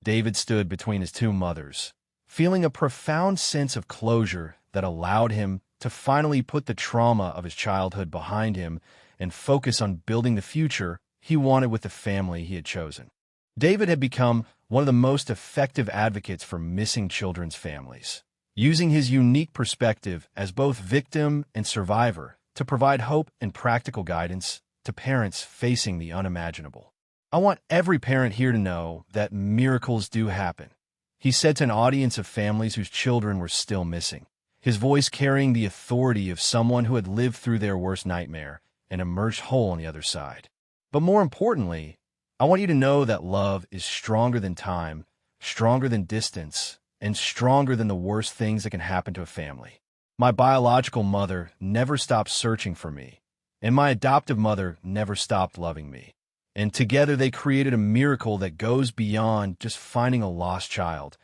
David stood between his two mothers, feeling a profound sense of closure that allowed him to finally put the trauma of his childhood behind him and focus on building the future he wanted with the family he had chosen. David had become one of the most effective advocates for missing children's families, using his unique perspective as both victim and survivor to provide hope and practical guidance to parents facing the unimaginable. "I want every parent here to know that miracles do happen," he said to an audience of families whose children were still missing, his voice carrying the authority of someone who had lived through their worst nightmare and emerged whole on the other side. "But more importantly, I want you to know that love is stronger than time, stronger than distance, and stronger than the worst things that can happen to a family. My biological mother never stopped searching for me, and my adoptive mother never stopped loving me. And together they created a miracle that goes beyond just finding a lost child.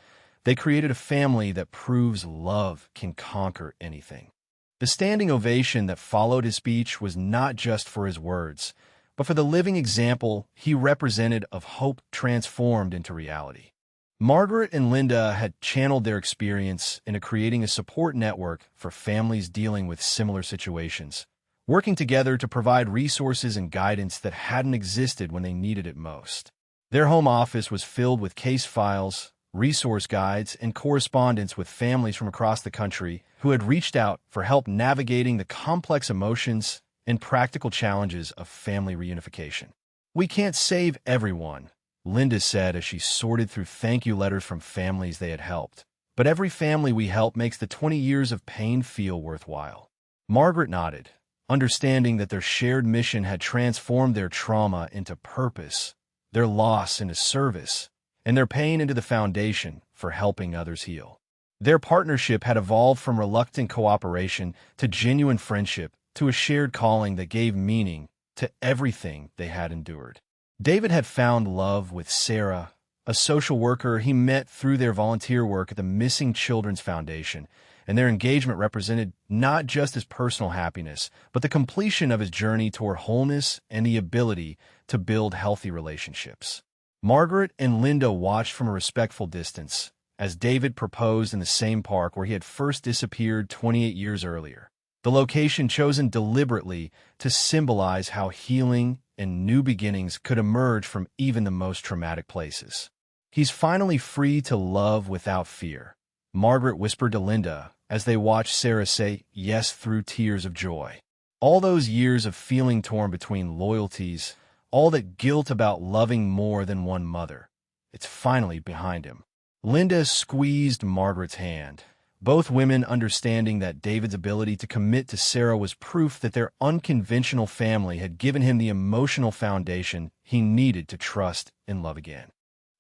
They created a family that proves love can conquer anything." The standing ovation that followed his speech was not just for his words, but for the living example he represented of hope transformed into reality. Margaret and Linda had channeled their experience into creating a support network for families dealing with similar situations, working together to provide resources and guidance that hadn't existed when they needed it most. Their home office was filled with case files, resource guides, and correspondence with families from across the country who had reached out for help navigating the complex emotions and practical challenges of family reunification. "We can't save everyone," Linda said as she sorted through thank you letters from families they had helped. "But every family we help makes the 20 years of pain feel worthwhile." Margaret nodded, understanding that their shared mission had transformed their trauma into purpose, their loss into service, and their pain into the foundation for helping others heal. Their partnership had evolved from reluctant cooperation to genuine friendship, to a shared calling that gave meaning to everything they had endured. David had found love with Sarah, a social worker he met through their volunteer work at the Missing Children's Foundation, and their engagement represented not just his personal happiness, but the completion of his journey toward wholeness and the ability to build healthy relationships. Margaret and Linda watched from a respectful distance as David proposed in the same park where he had first disappeared 28 years earlier, the location chosen deliberately to symbolize how healing and new beginnings could emerge from even the most traumatic places. "He's finally free to love without fear," Margaret whispered to Linda as they watched Sarah say yes through tears of joy. All those years of feeling torn between loyalties, all that guilt about loving more than one mother, it's finally behind him. Linda squeezed Margaret's hand, both women understanding that David's ability to commit to Sarah was proof that their unconventional family had given him the emotional foundation he needed to trust and love again.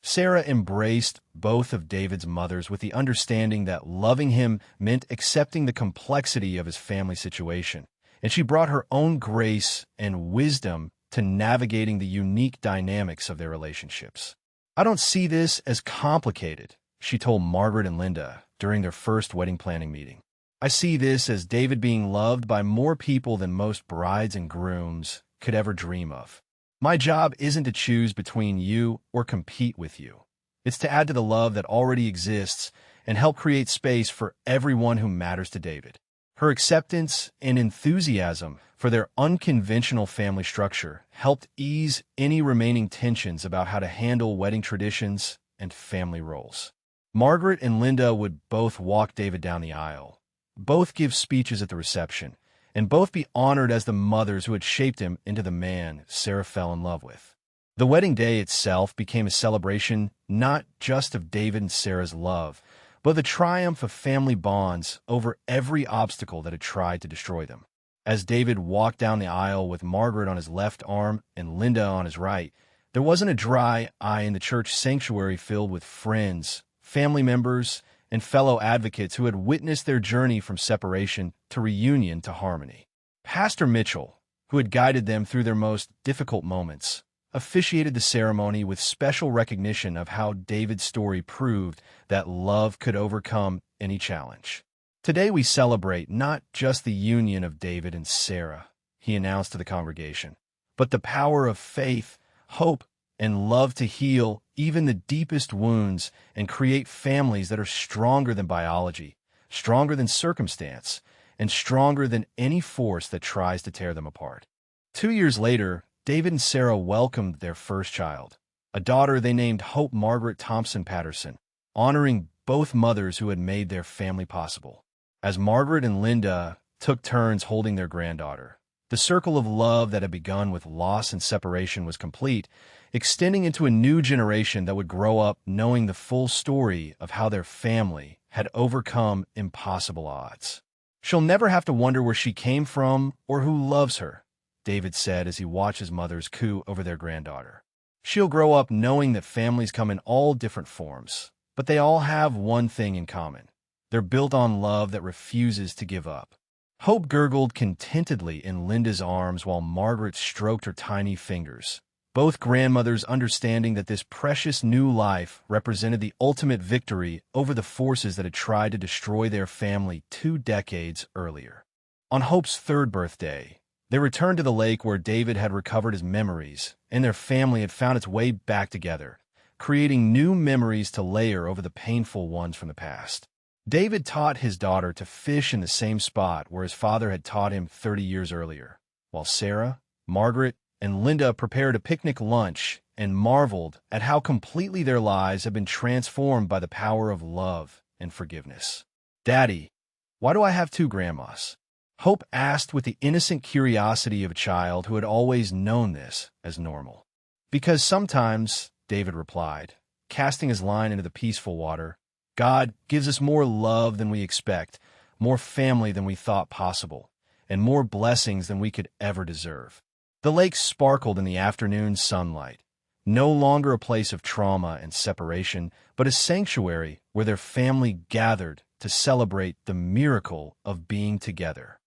Sarah embraced both of David's mothers with the understanding that loving him meant accepting the complexity of his family situation, and she brought her own grace and wisdom to navigating the unique dynamics of their relationships. "I don't see this as complicated," she told Margaret and Linda during their first wedding planning meeting. "I see this as David being loved by more people than most brides and grooms could ever dream of. My job isn't to choose between you or compete with you. It's to add to the love that already exists and help create space for everyone who matters to David." Her acceptance and enthusiasm for their unconventional family structure helped ease any remaining tensions about how to handle wedding traditions and family roles. Margaret and Linda would both walk David down the aisle, both give speeches at the reception, and both be honored as the mothers who had shaped him into the man Sarah fell in love with. The wedding day itself became a celebration not just of David and Sarah's love, but the triumph of family bonds over every obstacle that had tried to destroy them. As David walked down the aisle with Margaret on his left arm and Linda on his right, there wasn't a dry eye in the church sanctuary filled with friends, family members, and fellow advocates who had witnessed their journey from separation to reunion to harmony. Pastor Mitchell, who had guided them through their most difficult moments, officiated the ceremony with special recognition of how David's story proved that love could overcome any challenge. "Today we celebrate not just the union of David and Sarah," he announced to the congregation, "but the power of faith, hope, and love to heal even the deepest wounds and create families that are stronger than biology, stronger than circumstance, and stronger than any force that tries to tear them apart. 2 years later, David and Sarah welcomed their first child, a daughter they named Hope Margaret Thompson Patterson, honoring both mothers who had made their family possible. As Margaret and Linda took turns holding their granddaughter, the circle of love that had begun with loss and separation was complete, extending into a new generation that would grow up knowing the full story of how their family had overcome impossible odds. "She'll never have to wonder where she came from or who loves her," David said as he watched his mothers coo over their granddaughter. "She'll grow up knowing that families come in all different forms, but they all have one thing in common. They're built on love that refuses to give up." Hope gurgled contentedly in Linda's arms while Margaret stroked her tiny fingers, both grandmothers understanding that this precious new life represented the ultimate victory over the forces that had tried to destroy their family 2 decades earlier. On Hope's 3rd birthday, they returned to the lake where David had recovered his memories, and their family had found its way back together, creating new memories to layer over the painful ones from the past. David taught his daughter to fish in the same spot where his father had taught him 30 years earlier, while Sarah, Margaret, and Linda prepared a picnic lunch and marveled at how completely their lives had been transformed by the power of love and forgiveness. "Daddy, why do I have 2 grandmas?" Hope asked with the innocent curiosity of a child who had always known this as normal. "Because sometimes," David replied, casting his line into the peaceful water, "God gives us more love than we expect, more family than we thought possible, and more blessings than we could ever deserve." The lake sparkled in the afternoon sunlight, no longer a place of trauma and separation, but a sanctuary where their family gathered to celebrate the miracle of being together.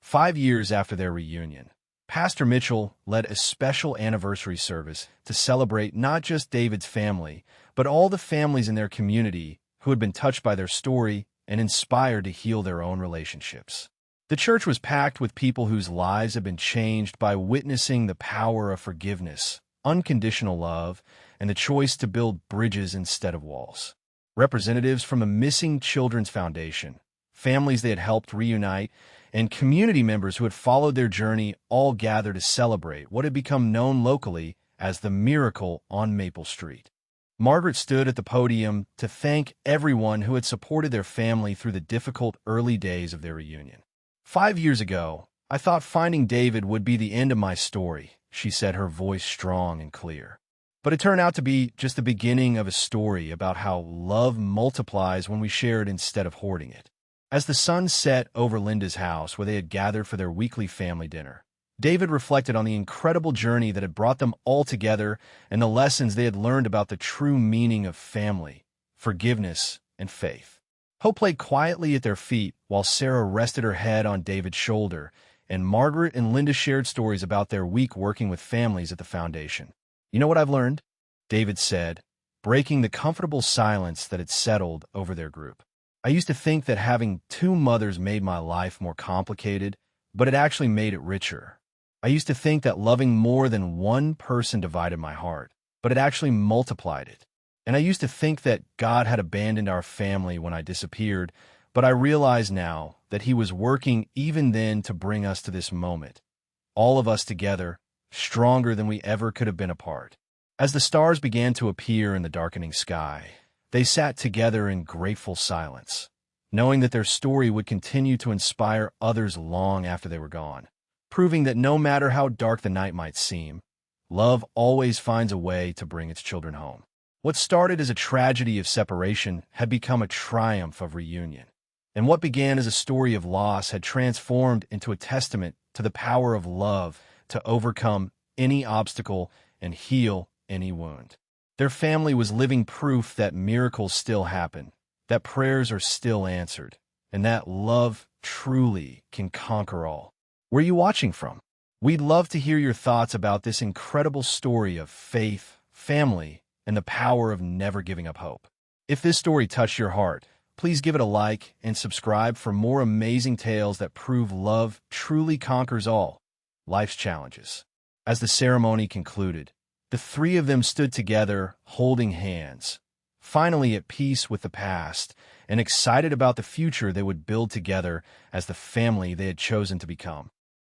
5 years after their reunion, Pastor Mitchell led a special anniversary service to celebrate not just David's family, but all the families in their community who had been touched by their story and inspired to heal their own relationships. The church was packed with people whose lives had been changed by witnessing the power of forgiveness, unconditional love, and the choice to build bridges instead of walls. Representatives from the Missing Children's Foundation, families they had helped reunite, and community members who had followed their journey all gathered to celebrate what had become known locally as the Miracle on Maple Street. Margaret stood at the podium to thank everyone who had supported their family through the difficult early days of their reunion. 5 years ago, I thought finding David would be the end of my story, she said, her voice strong and clear. But it turned out to be just the beginning of a story about how love multiplies when we share it instead of hoarding it. As the sun set over Linda's house where they had gathered for their weekly family dinner, David reflected on the incredible journey that had brought them all together and the lessons they had learned about the true meaning of family, forgiveness, and faith. Hope lay quietly at their feet while Sarah rested her head on David's shoulder, and Margaret and Linda shared stories about their week working with families at the foundation. "You know what I've learned?" David said, breaking the comfortable silence that had settled over their group. "I used to think that having 2 mothers made my life more complicated, but it actually made it richer. I used to think that loving more than one person divided my heart, but it actually multiplied it. And I used to think that God had abandoned our family when I disappeared, but I realize now that He was working even then to bring us to this moment, all of us together, stronger than we ever could have been apart." As the stars began to appear in the darkening sky, they sat together in grateful silence, knowing that their story would continue to inspire others long after they were gone, proving that no matter how dark the night might seem, love always finds a way to bring its children home. What started as a tragedy of separation had become a triumph of reunion, and what began as a story of loss had transformed into a testament to the power of love to overcome any obstacle and heal any wound. Their family was living proof that miracles still happen, that prayers are still answered, and that love truly can conquer all. Where are you watching from? We'd love to hear your thoughts about this incredible story of faith, family, and the power of never giving up hope. If this story touched your heart, please give it a like and subscribe for more amazing tales that prove love truly conquers all life's challenges. As the ceremony concluded, The three of them stood together, holding hands, finally at peace with the past and excited about the future they would build together as the family they had chosen to become.